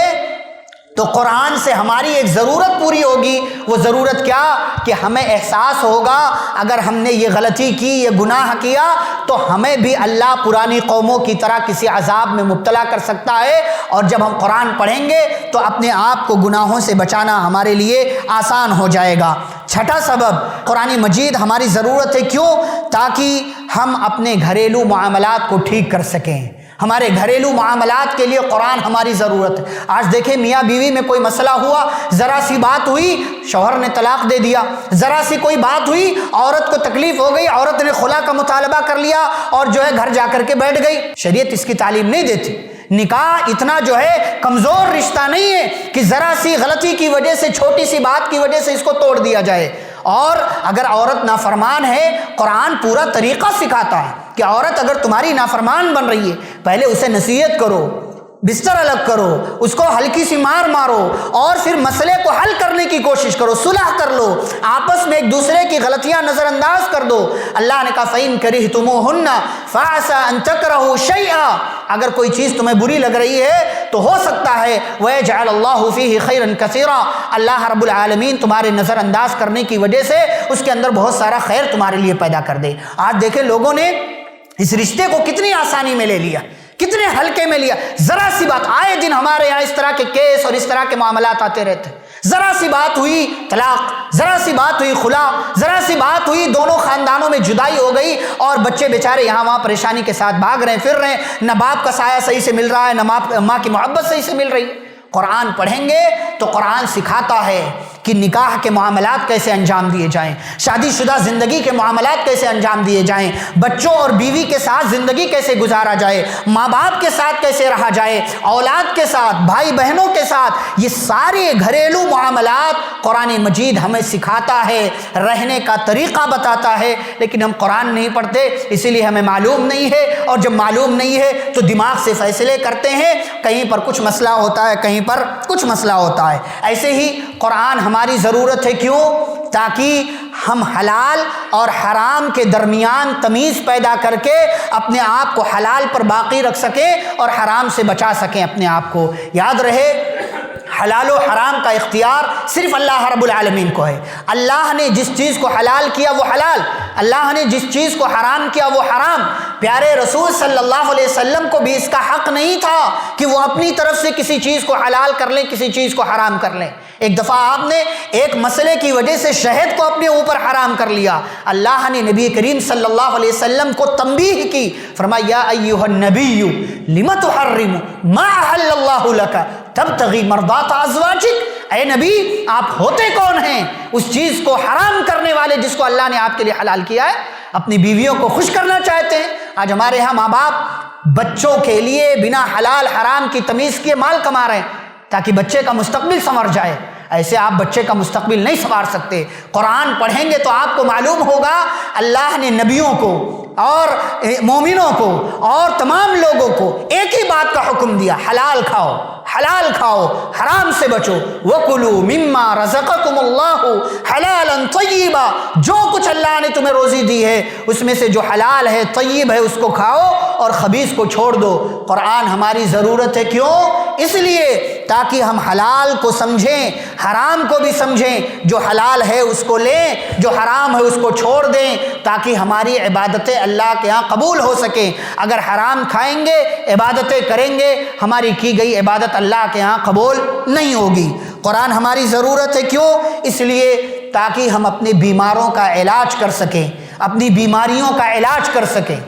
[SPEAKER 1] تو قرآن سے ہماری ایک ضرورت پوری ہوگی۔ وہ ضرورت کیا؟ کہ ہمیں احساس ہوگا اگر ہم نے یہ غلطی کی، یہ گناہ کیا، تو ہمیں بھی اللہ پرانی قوموں کی طرح کسی عذاب میں مبتلا کر سکتا ہے، اور جب ہم قرآن پڑھیں گے تو اپنے آپ کو گناہوں سے بچانا ہمارے لیے آسان ہو جائے گا۔ چھٹا سبب، قرآن مجید ہماری ضرورت ہے کیوں؟ تاکہ ہم اپنے گھریلو معاملات کو ٹھیک کر سکیں۔ ہمارے گھریلو معاملات کے لیے قرآن ہماری ضرورت ہے۔ آج دیکھیں میاں بیوی میں کوئی مسئلہ ہوا، ذرا سی بات ہوئی شوہر نے طلاق دے دیا، ذرا سی کوئی بات ہوئی عورت کو تکلیف ہو گئی، عورت نے خلا کا مطالبہ کر لیا اور جو ہے گھر جا کر کے بیٹھ گئی۔ شریعت اس کی تعلیم نہیں دیتی۔ نکاح اتنا جو ہے کمزور رشتہ نہیں ہے کہ ذرا سی غلطی کی وجہ سے، چھوٹی سی بات کی وجہ سے اس کو توڑ دیا جائے۔ اور اگر عورت نافرمان ہے، قرآن پورا طریقہ سکھاتا ہے کہ عورت اگر تمہاری نافرمان بن رہی ہے، پہلے اسے نصیحت کرو، بستر الگ کرو، اس کو ہلکی سی مار مارو، اور پھر مسئلے کو حل کرنے کی کوشش کرو، صلح کر لو، آپس میں ایک دوسرے کی غلطیاں نظر انداز کر دو۔ اللہ نے کہا فَإِن كَرِهْتُمُوهُنَّ فَعَسَىٰ أَن تَكْرَهُوا شَيْئًا، اگر کوئی چیز تمہیں بری لگ رہی ہے تو ہو سکتا ہے وَيَجْعَلَ اللَّهُ فِيهِ خَيْرًا كَثِيرًا، اللہ رب العالمین تمہارے نظر انداز کرنے کی وجہ سے اس کے اندر بہت سارا خیر تمہارے لیے پیدا کر دے۔ آج دیکھیں لوگوں نے اس رشتے کو کتنی آسانی میں لے لیا، کتنے ہلکے میں لیا۔ ذرا سی بات، آئے دن ہمارے یہاں اس طرح کے کیس اور اس طرح کے معاملات آتے رہتے ہیں۔ ذرا سی بات ہوئی طلاق، ذرا سی بات ہوئی خلا، ذرا سی بات ہوئی دونوں خاندانوں میں جدائی ہو گئی، اور بچے بیچارے یہاں وہاں پریشانی کے ساتھ بھاگ رہے ہیں، پھر رہے ہیں، نہ باپ کا سایہ صحیح سے مل رہا ہے، نہ ماں کی محبت صحیح سے مل رہی ہے۔ قرآن پڑھیں گے تو قرآن سکھاتا ہے کہ نکاح کے معاملات کیسے انجام دیے جائیں، شادی شدہ زندگی کے معاملات کیسے انجام دیے جائیں، بچوں اور بیوی کے ساتھ زندگی کیسے گزارا جائے، ماں باپ کے ساتھ کیسے رہا جائے، اولاد کے ساتھ، بھائی بہنوں کے ساتھ، یہ سارے گھریلو معاملات قرآن مجید ہمیں سکھاتا ہے، رہنے کا طریقہ بتاتا ہے۔ لیکن ہم قرآن نہیں پڑھتے، اسی لیے ہمیں معلوم نہیں ہے، اور جب معلوم نہیں ہے تو دماغ سے فیصلے کرتے ہیں، کہیں پر کچھ مسئلہ ہوتا ہے، کہیں پر کچھ مسئلہ ہوتا ہے۔ ایسے ہی قرآن ہماری ضرورت ہے کیوں؟ تاکہ ہم حلال اور حرام کے درمیان تمیز پیدا کر کے اپنے آپ کو حلال پر باقی رکھ سکیں اور حرام سے بچا سکیں اپنے آپ کو۔ یاد رہے حلال و حرام کا اختیار صرف اللہ رب العالمین کو ہے۔ اللہ نے جس چیز کو حلال کیا وہ حلال، اللہ نے جس چیز کو حرام کیا وہ حرام۔ پیارے رسول صلی اللہ علیہ وسلم کو بھی اس کا حق نہیں تھا کہ وہ اپنی طرف سے کسی چیز کو حلال کر لیں، کسی چیز کو حرام کر لیں۔ ایک دفعہ آپ نے ایک مسئلے کی وجہ سے شہد کو اپنے اوپر حرام کر لیا، اللہ نے نبی کریم صلی اللہ علیہ وسلم کو تنبیہ کی، فرمایا یا ایھا النبی لم تحرم ما احل اللہ لک تبتغی مرضات ازواجک، اے نبی آپ ہوتے کون ہیں اس چیز کو حرام کرنے والے جس کو اللہ نے آپ کے لیے حلال کیا ہے، اپنی بیویوں کو خوش کرنا چاہتے ہیں۔ آج ہمارے ہاں ماں باپ بچوں کے لیے بنا حلال حرام کی تمیز کیے مال کما رہے ہیں تاکہ بچے کا مستقبل سنور جائے۔ ایسے آپ بچے کا مستقبل نہیں سنوار سکتے۔ قرآن پڑھیں گے تو آپ کو معلوم ہوگا اللہ نے نبیوں کو اور مومنوں کو اور تمام لوگوں کو ایک ہی بات کا حکم دیا، حلال کھاؤ، حلال کھاؤ، حرام سے بچو۔ وَكُلُوا مِمَّا رَزَقَكُمُ اللَّهُ حَلَالًا طَيِّبًا، جو کچھ اللہ نے تمہیں روزی دی ہے اس میں سے جو حلال ہے، طیب ہے، اس کو کھاؤ اور خبیث کو چھوڑ دو۔ قرآن ہماری ضرورت ہے کیوں؟ اس لیے تاکہ ہم حلال کو سمجھیں، حرام کو بھی سمجھیں، جو حلال ہے اس کو لیں، جو حرام ہے اس کو چھوڑ دیں، تاکہ ہماری عبادتیں اللہ کے ہاں قبول ہو سکیں۔ اگر حرام کھائیں گے، عبادتیں کریں گے، ہماری کی گئی عبادت اللہ کے ہاں قبول نہیں ہوگی۔ قرآن ہماری ضرورت ہے، کیوں؟ اس لیے تاکہ ہم اپنے بیماروں کا علاج کر سکیں، اپنی بیماریوں کا علاج کر سکیں۔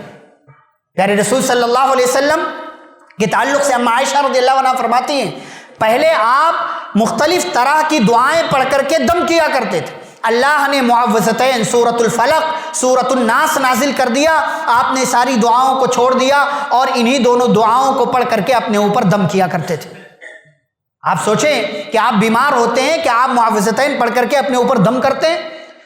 [SPEAKER 1] پیارے رسول صلی اللہ علیہ وسلم کے تعلق سے اما عائشہ رضی اللہ عنہا فرماتی ہیں، پہلے آپ مختلف طرح کی دعائیں پڑھ کر کے دم کیا کرتے تھے۔ اللہ نے معوذتین، سورۃ الفلق، سورۃ الناس نازل کر دیا، آپ نے ساری دعاؤں کو چھوڑ دیا اور انہی دونوں دعاؤں کو پڑھ کر کے اپنے اوپر دم کیا کرتے تھے۔ آپ سوچیں کہ آپ بیمار ہوتے ہیں کہ آپ معوذتین پڑھ کر کے اپنے اوپر دم کرتے ہیں۔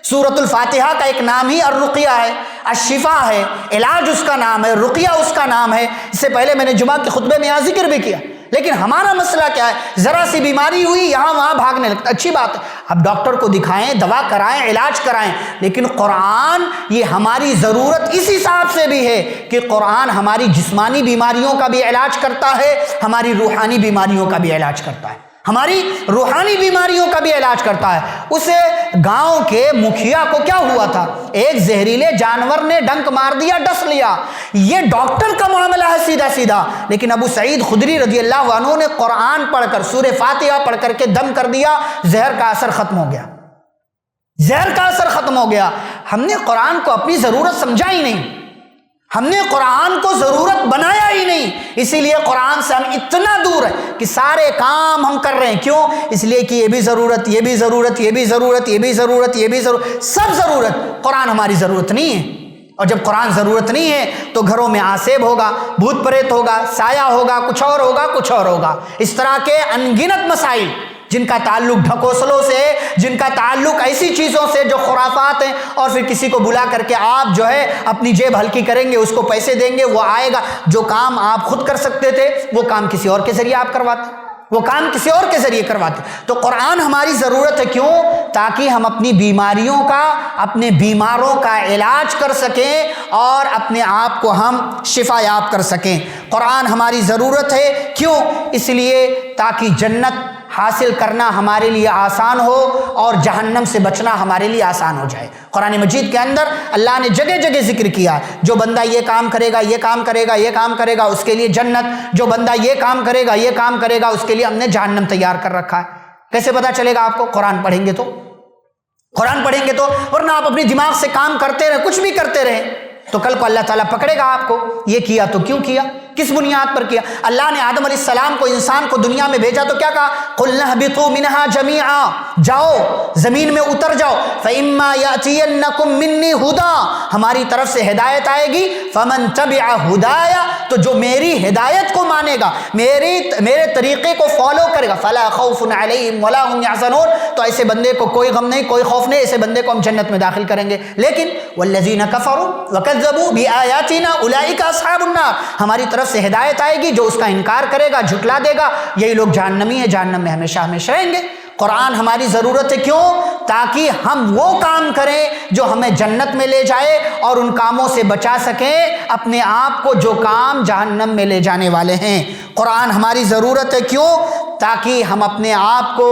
[SPEAKER 1] سورۃ الفاتحہ کا ایک نام ہی الرقیہ ہے، الشفا ہے، علاج اس کا نام ہے، رقیہ اس کا نام ہے۔ اس سے پہلے میں نے جمعہ کے خطبے میں یہاں ذکر بھی کیا۔ لیکن ہمارا مسئلہ کیا ہے؟ ذرا سی بیماری ہوئی یہاں وہاں بھاگنے لگتا۔ اچھی بات ہے، اب ڈاکٹر کو دکھائیں، دوا کرائیں، علاج کرائیں، لیکن قرآن یہ ہماری ضرورت اس حساب سے بھی ہے کہ قرآن ہماری جسمانی بیماریوں کا بھی علاج کرتا ہے، ہماری روحانی بیماریوں کا بھی علاج کرتا ہے، ہماری روحانی بیماریوں کا بھی علاج کرتا ہے۔ اسے گاؤں کے مکھیا کو کیا ہوا تھا؟ ایک زہریلے جانور نے ڈنک مار دیا، ڈس لیا۔ یہ ڈاکٹر کا معاملہ ہے سیدھا سیدھا، لیکن ابو سعید خدری رضی اللہ عنہ نے قرآن پڑھ کر، سورہ فاتحہ پڑھ کر کے دم کر دیا، زہر کا اثر ختم ہو گیا، زہر کا اثر ختم ہو گیا۔ ہم نے قرآن کو اپنی ضرورت سمجھا ہی نہیں، ہم نے قرآن کو ضرورت بنایا ہی نہیں، اسی لیے قرآن سے ہم اتنا دور ہیں کہ سارے کام ہم کر رہے ہیں۔ کیوں؟ اس لیے کہ یہ بھی ضرورت، یہ بھی ضرورت، یہ بھی ضرورت، یہ بھی ضرورت، یہ بھی ضرورت، سب ضرورت۔ قرآن ہماری ضرورت نہیں ہے، اور جب قرآن ضرورت نہیں ہے تو گھروں میں آسیب ہوگا، بھوت پریت ہوگا، سایہ ہوگا، کچھ اور ہوگا، کچھ اور ہوگا۔ اس طرح کے انگنت مسائل جن کا تعلق ڈھکوسلوں سے ہے، جن کا تعلق ایسی چیزوں سے جو خرافات ہیں، اور پھر کسی کو بلا کر کے آپ جو ہے اپنی جیب ہلکی کریں گے، اس کو پیسے دیں گے، وہ آئے گا۔ جو کام آپ خود کر سکتے تھے وہ کام کسی اور کے ذریعے آپ کرواتے، وہ کام کسی اور کے ذریعے کرواتے۔ تو قرآن ہماری ضرورت ہے، کیوں؟ تاکہ ہم اپنی بیماریوں کا، اپنے بیماروں کا علاج کر سکیں اور اپنے آپ کو ہم شفا یاب کر سکیں۔ قرآن ہماری ضرورت ہے، کیوں؟ اس لیے تاکہ جنت حاصل کرنا ہمارے لیے آسان ہو اور جہنم سے بچنا ہمارے لیے آسان ہو جائے۔ قرآن مجید کے اندر اللہ نے جگہ جگہ ذکر کیا، جو بندہ یہ کام کرے گا، یہ کام کرے گا، یہ کام کرے گا، اس کے لیے جنت، جو بندہ یہ کام کرے گا، یہ کام کرے گا، اس کے لیے ہم نے جہنم تیار کر رکھا ہے۔ کیسے پتا چلے گا آپ کو؟ قرآن پڑھیں گے تو، قرآن پڑھیں گے تو، ورنہ آپ اپنی دماغ سے کام کرتے رہے، کچھ بھی کرتے رہے تو کل کو اللہ تعالیٰ پکڑے گا آپ کو۔ یہ کیا تو کیوں کیا؟ کس بنیاد پر کیا؟ اللہ نے آدم علیہ السلام کو، انسان کو دنیا میں بھیجا تو کیا کہا؟ قُلْنَا اهْبِطُوا مِنْهَا جَمِيعًا، جاؤ زمین میں اتر جاؤ، فَإِمَّا يَأْتِيَنَّكُم مِّنِّي هُدًى، ہماری طرف سے ہدایت آئے گی، فَمَن تَبِعَ هُدَايَ، تو جو میری ہدایت کو مانے گا، میرے طریقے کو فالو کرے گا، فَلَا خَوْفٌ عَلَيْهِمْ وَلَا هُمْ يَحْزَنُونَ، تو ایسے بندے کو کوئی غم نہیں، کوئی خوف نہیں، ایسے بندے کو ہم جنت میں داخل کریں گے۔ لیکن وَالَّذِينَ كَفَرُوا وَكَذَّبُوا بِآيَاتِنَا أُولَئِكَ أَصْحَابُ النَّارِ، ہماری طرف سے ہدایت آئے گی، جو اس کا انکار کرے گا، جھٹلا دے گا، یہی لوگ جہنمی ہیں، جہنم میں ہمیشہ ہمیشہ رہیں گے۔ قرآن ہماری ضرورت ہے، کیوں؟ تاکہ ہم وہ کام کریں جو ہمیں جنت میں لے جائے اور ان کاموں سے بچا سکیں اپنے آپ کو جو کام جہنم میں لے جانے والے ہیں۔ قرآن ہماری ضرورت ہے، کیوں؟ تاکہ ہم اپنے آپ کو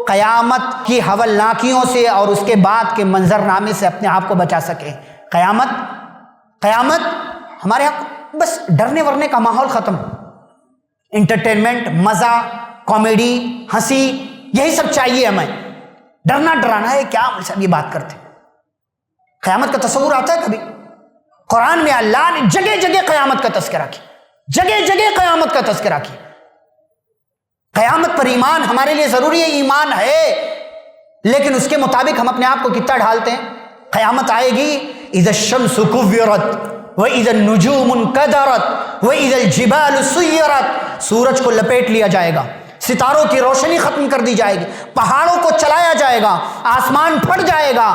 [SPEAKER 1] قیامت کی ہولناکیوں سے اور اس کے بعد کے منظرنامے سے اپنے آپ کو بچا سکیں۔ قیامت ہمارے یہاں بس ڈرنے ورنے کا ماحول ختم، انٹرٹینمنٹ، مزہ، کامیڈی، ہنسی، یہی سب چاہیے ہمیں۔ ڈرنا ڈرانا ہے کیا؟ سب یہ بات کرتے، قیامت کا تصور آتا ہے کبھی؟ قرآن میں اللہ نے جگہ جگہ قیامت کا تذکرہ کیا، جگہ جگہ قیامت کا تذکرہ کیا۔ قیامت پر ایمان ہمارے لیے ضروری ہے، ایمان ہے، لیکن اس کے مطابق ہم اپنے آپ کو کتنا ڈھالتے ہیں؟ قیامت آئے گی، اذا الشمس کورت وَإِذَا النُّجُومُ انْكَدَرَتْ وَإِذَا الْجِبَالُ سُيِّرَتْ، سورج کو لپیٹ لیا جائے گا، ستاروں کی روشنی ختم کر دی جائے گی، پہاڑوں کو چلایا جائے گا، آسمان پھٹ جائے گا،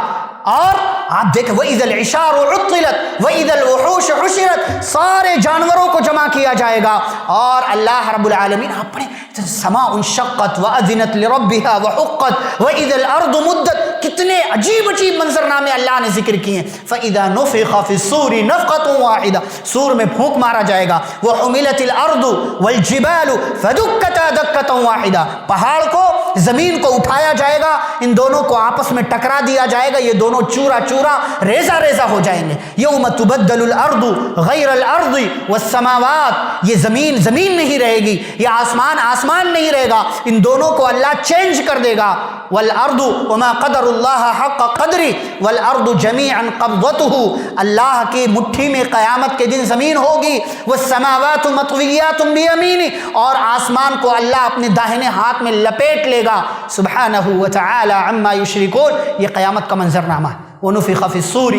[SPEAKER 1] اور آپ دیکھیں وَإِذَا الْعِشَارُ عُطِّلَتْ وَإِذَا الْوُحُوشُ حُشِرَتْ، سارے جانوروں کو جمع کیا جائے گا، اور اللہ رب العالمین، آپ پڑھیں، سماء انشقت وَأَذِنَتْ لِرَبِّهَا وَحُقَّتْ وَإِذَا الْأَرْضُ مُدَّتْ، کتنے عجیب عجیب منظرنامے اللہ نے ذکر کیے ہیں۔ فَإِذَا نُفِخَ فِي الصُّورِ نَفْخَةٌ وَاحِدَةٌ، سور میں پھونک مارا جائے گا۔ وَحُمِلَتِ الْأَرْضُ وَالْجِبَالُ فَدُكَّتَا دَكَّةً وَاحِدَةً، پہاڑ کو زمین کو اٹھایا جائے گا، ان دونوں کو آپس میں ٹکرا دیا جائے گا، یہ دونوں چورا چورا ریزہ ریزہ ہو جائیں گے۔ یوم تبدل الارض غیر الارض والسماوات، یہ زمین زمین نہیں رہے گی، یہ آسمان آسمان نہیں رہے گا، ان دونوں کو اللہ چینج کر دے گا۔ والارض وما قدر اللہ حق قدری والارض جميعا قبضته، اللہ کی مٹھی میں قیامت کے دن زمین ہوگی۔ والسماوات مطویات بیمینہ، اور آسمان کو اللہ اپنے داہنے ہاتھ میں لپیٹ لے گا۔ سبحانہ وتعالی عما یشرکون، یہ قیامت کا منظرنامہ ہے۔ ونفخ فی الصور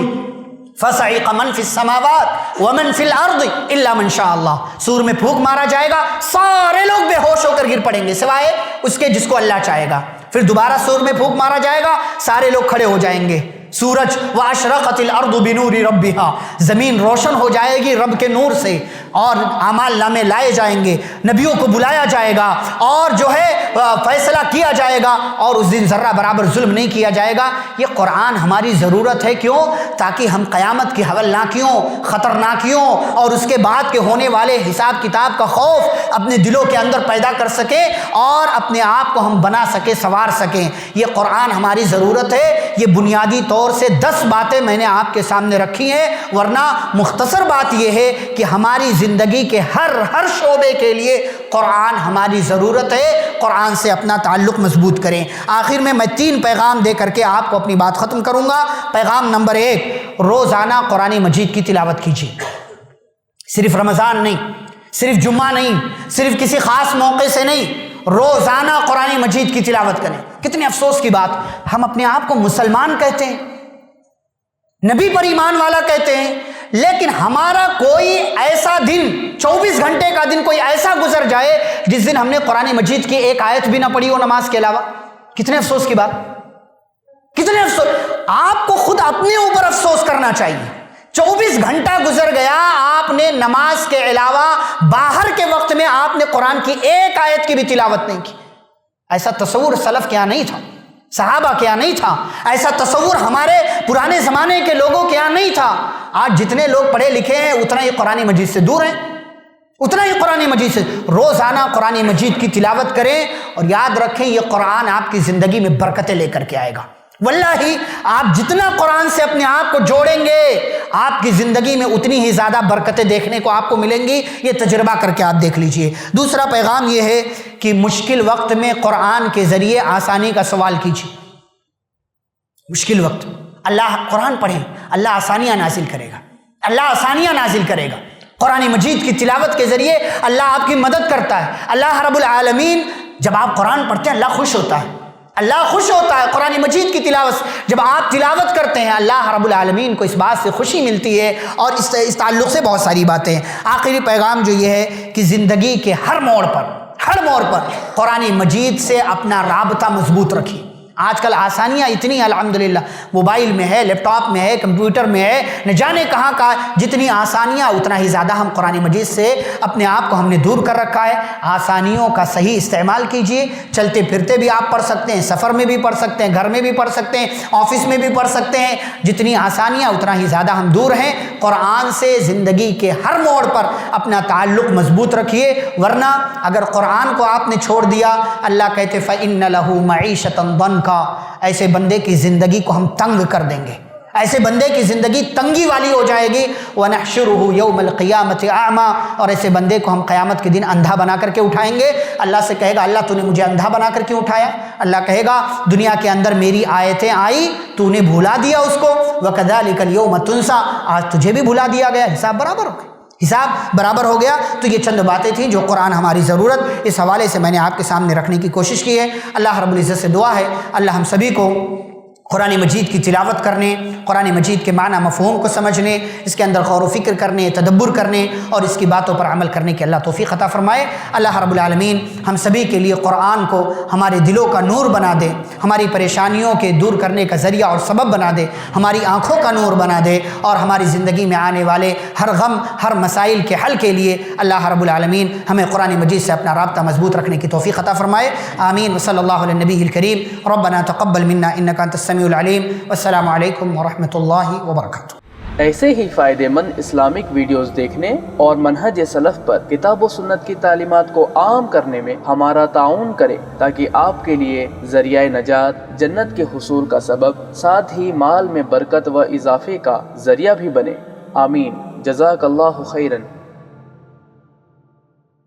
[SPEAKER 1] فصعق من فی السماوات ومن فی الارض الا من شاء اللہ، سور میں پھونک مارا جائے گا، سارے لوگ بے ہوش ہو کر گر پڑیں گے سوائے اس کے جس کو اللہ چاہے گا۔ پھر دوبارہ سور میں پھونک مارا جائے گا، سارے لوگ کھڑے ہو جائیں گے۔ سورج واشرقت الارض بنور ربها، زمین روشن ہو جائے گی رب کے نور سے، اور اعمال نامے لائے جائیں گے، نبیوں کو بلایا جائے گا، اور جو ہے فیصلہ کیا جائے گا، اور اس دن ذرہ برابر ظلم نہیں کیا جائے گا۔ یہ قرآن ہماری ضرورت ہے، کیوں؟ تاکہ ہم قیامت کی ہولناکیوں، خطرناکیوں اور اس کے بعد کے ہونے والے حساب کتاب کا خوف اپنے دلوں کے اندر پیدا کر سکیں، اور اپنے آپ کو ہم بنا سکیں، سنوار سکیں۔ یہ قرآن ہماری ضرورت ہے۔ یہ بنیادی طور سے 10 باتیں میں نے آپ کے سامنے رکھی ہیں، ورنہ مختصر بات یہ ہے کہ ہماری زندگی کے ہر شعبے کے لیے قرآن ہماری ضرورت ہے۔ قرآن سے اپنا تعلق مضبوط کریں۔ آخر میں 3 پیغام دے کر کے آپ کو اپنی بات ختم کروں گا۔ پیغام نمبر 1، روزانہ قرآن مجید کی تلاوت کیجیے، صرف رمضان نہیں، صرف جمعہ نہیں، صرف کسی خاص موقع سے نہیں، روزانہ قرآن مجید کی تلاوت کریں۔ کتنے افسوس کی بات، ہم اپنے آپ کو مسلمان کہتے ہیں، نبی پر ایمان والا کہتے ہیں، لیکن ہمارا کوئی ایسا دن، 24 گھنٹے کا دن کوئی ایسا گزر جائے جس دن ہم نے قرآن مجید کی ایک آیت بھی نہ پڑھی ہو نماز کے علاوہ۔ کتنے افسوس کی بات، کتنے افسوس۔ آپ کو خود اپنے اوپر افسوس کرنا چاہیے۔ 24 گھنٹہ گزر گیا، آپ نے نماز کے علاوہ باہر کے وقت میں آپ نے قرآن کی ایک آیت کی بھی تلاوت نہیں کی۔ ایسا تصور سلف کے یہاں نہیں تھا، صحابہ کے یہاں نہیں تھا، ایسا تصور ہمارے پرانے زمانے کے لوگوں کے یہاں نہیں تھا۔ آج جتنے لوگ پڑھے لکھے ہیں اتنا ہی قرآن مجید سے دور ہیں، اتنا ہی قرآن مجید سے۔ روزانہ قرآن مجید کی تلاوت کریں، اور یاد رکھیں یہ قرآن آپ کی زندگی میں برکتیں لے کر کے آئے گا۔ واللہ آپ جتنا قرآن سے اپنے آپ کو جوڑیں گے، آپ کی زندگی میں اتنی ہی زیادہ برکتیں دیکھنے کو آپ کو ملیں گی۔ یہ تجربہ کر کے آپ دیکھ لیجئے۔ دوسرا پیغام یہ ہے کہ مشکل وقت میں قرآن کے ذریعے آسانی کا سوال کیجیے۔ مشکل وقت اللہ قرآن پڑھیں، اللہ آسانیاں نازل کرے گا، اللہ آسانیاں نازل کرے گا۔ قرآن مجید کی تلاوت کے ذریعے اللہ آپ کی مدد کرتا ہے۔ اللہ رب العالمین جب آپ قرآن پڑھتے ہیں اللہ خوش ہوتا ہے، اللہ خوش ہوتا ہے۔ قرآن مجید کی تلاوت جب آپ تلاوت کرتے ہیں اللہ رب العالمین کو اس بات سے خوشی ملتی ہے، اور اس تعلق سے بہت ساری باتیں ہیں۔ آخری پیغام جو یہ ہے کہ زندگی کے ہر موڑ پر قرآن مجید سے اپنا رابطہ مضبوط رکھیے۔ آج کل آسانیاں اتنی الحمدللہ، موبائل میں ہے، لیپ ٹاپ میں ہے، کمپیوٹر میں ہے، نہ جانے کہاں کا، جتنی آسانیاں اتنا ہی زیادہ ہم قرآن مجید سے اپنے آپ کو ہم نے دور کر رکھا ہے۔ آسانیوں کا صحیح استعمال کیجیے، چلتے پھرتے بھی آپ پڑھ سکتے ہیں، سفر میں بھی پڑھ سکتے ہیں، گھر میں بھی پڑھ سکتے ہیں، آفس میں بھی پڑھ سکتے ہیں۔ جتنی آسانیاں اتنا ہی زیادہ ہم دور ہیں۔ قرآن سے زندگی کے ہر موڑ پر اپنا تعلق مضبوط رکھیے، ورنہ اگر قرآن کو آپ نے چھوڑ دیا، اللہ کہتے فَإِنَّ لَهُ مَعِيشَةً ضَنْكَ، ایسے بندے کی زندگی کو ہم تنگ کر دیں گے، ایسے بندے کی زندگی تنگی والی ہو جائے گی۔ وَنَحْشُرُهُ يَوْمَ الْقِيَامَةِ أَعْمَى، اور ایسے بندے کو ہم قیامت کے دن اندھا بنا کر کے اٹھائیں گے۔ اللہ سے کہے گا اللہ تو نے مجھے اندھا بنا کر کیوں اٹھایا؟ اللہ کہے گا دنیا کے اندر میری آیتیں آئی تو نے بھلا دیا اس کو، وَكَذَلِكَ الْيَوْمَ تُنْسَى، آج تجھے بھی بھلا دیا گیا، حساب برابر ہو گیا، حساب برابر ہو گیا۔ تو یہ چند باتیں تھیں جو قرآن ہماری ضرورت، اس حوالے سے میں نے آپ کے سامنے رکھنے کی کوشش کی ہے۔ اللہ رب العزت سے دعا ہے اللہ ہم سبھی کو قرآن مجید کی تلاوت کرنے، قرآن مجید کے معنی مفہوم کو سمجھنے، اس کے اندر غور و فکر کرنے، تدبر کرنے اور اس کی باتوں پر عمل کرنے کی اللہ توفیق عطا فرمائے۔ اللہ رب العالمین ہم سبھی کے لیے قرآن کو ہمارے دلوں کا نور بنا دے، ہماری پریشانیوں کے دور کرنے کا ذریعہ اور سبب بنا دے، ہماری آنکھوں کا نور بنا دے، اور ہماری زندگی میں آنے والے ہر غم، ہر مسائل کے حل کے لیے اللہ رب العالمین ہمیں قرآن مجید سے اپنا رابطہ مضبوط رکھنے کی توفیق عطا فرمائے۔ آمین۔ وصلی اللہ علی النبی الکریم۔ ربنا تقبل منا انک انت السمیع السمیع العلیم، والسلام علیکم ورحمۃ اللہ وبرکاتہ۔
[SPEAKER 2] ایسے ہی فائدہ مند اسلامک ویڈیوز دیکھنے اور منہج سلف پر کتاب و سنت کی تعلیمات کو عام کرنے میں ہمارا تعاون کریں، تاکہ آپ کے لیے ذریعہ نجات، جنت کے حصول کا سبب، ساتھ ہی مال میں برکت و اضافے کا ذریعہ بھی بنے۔ آمین۔ جزاک اللہ خیرن۔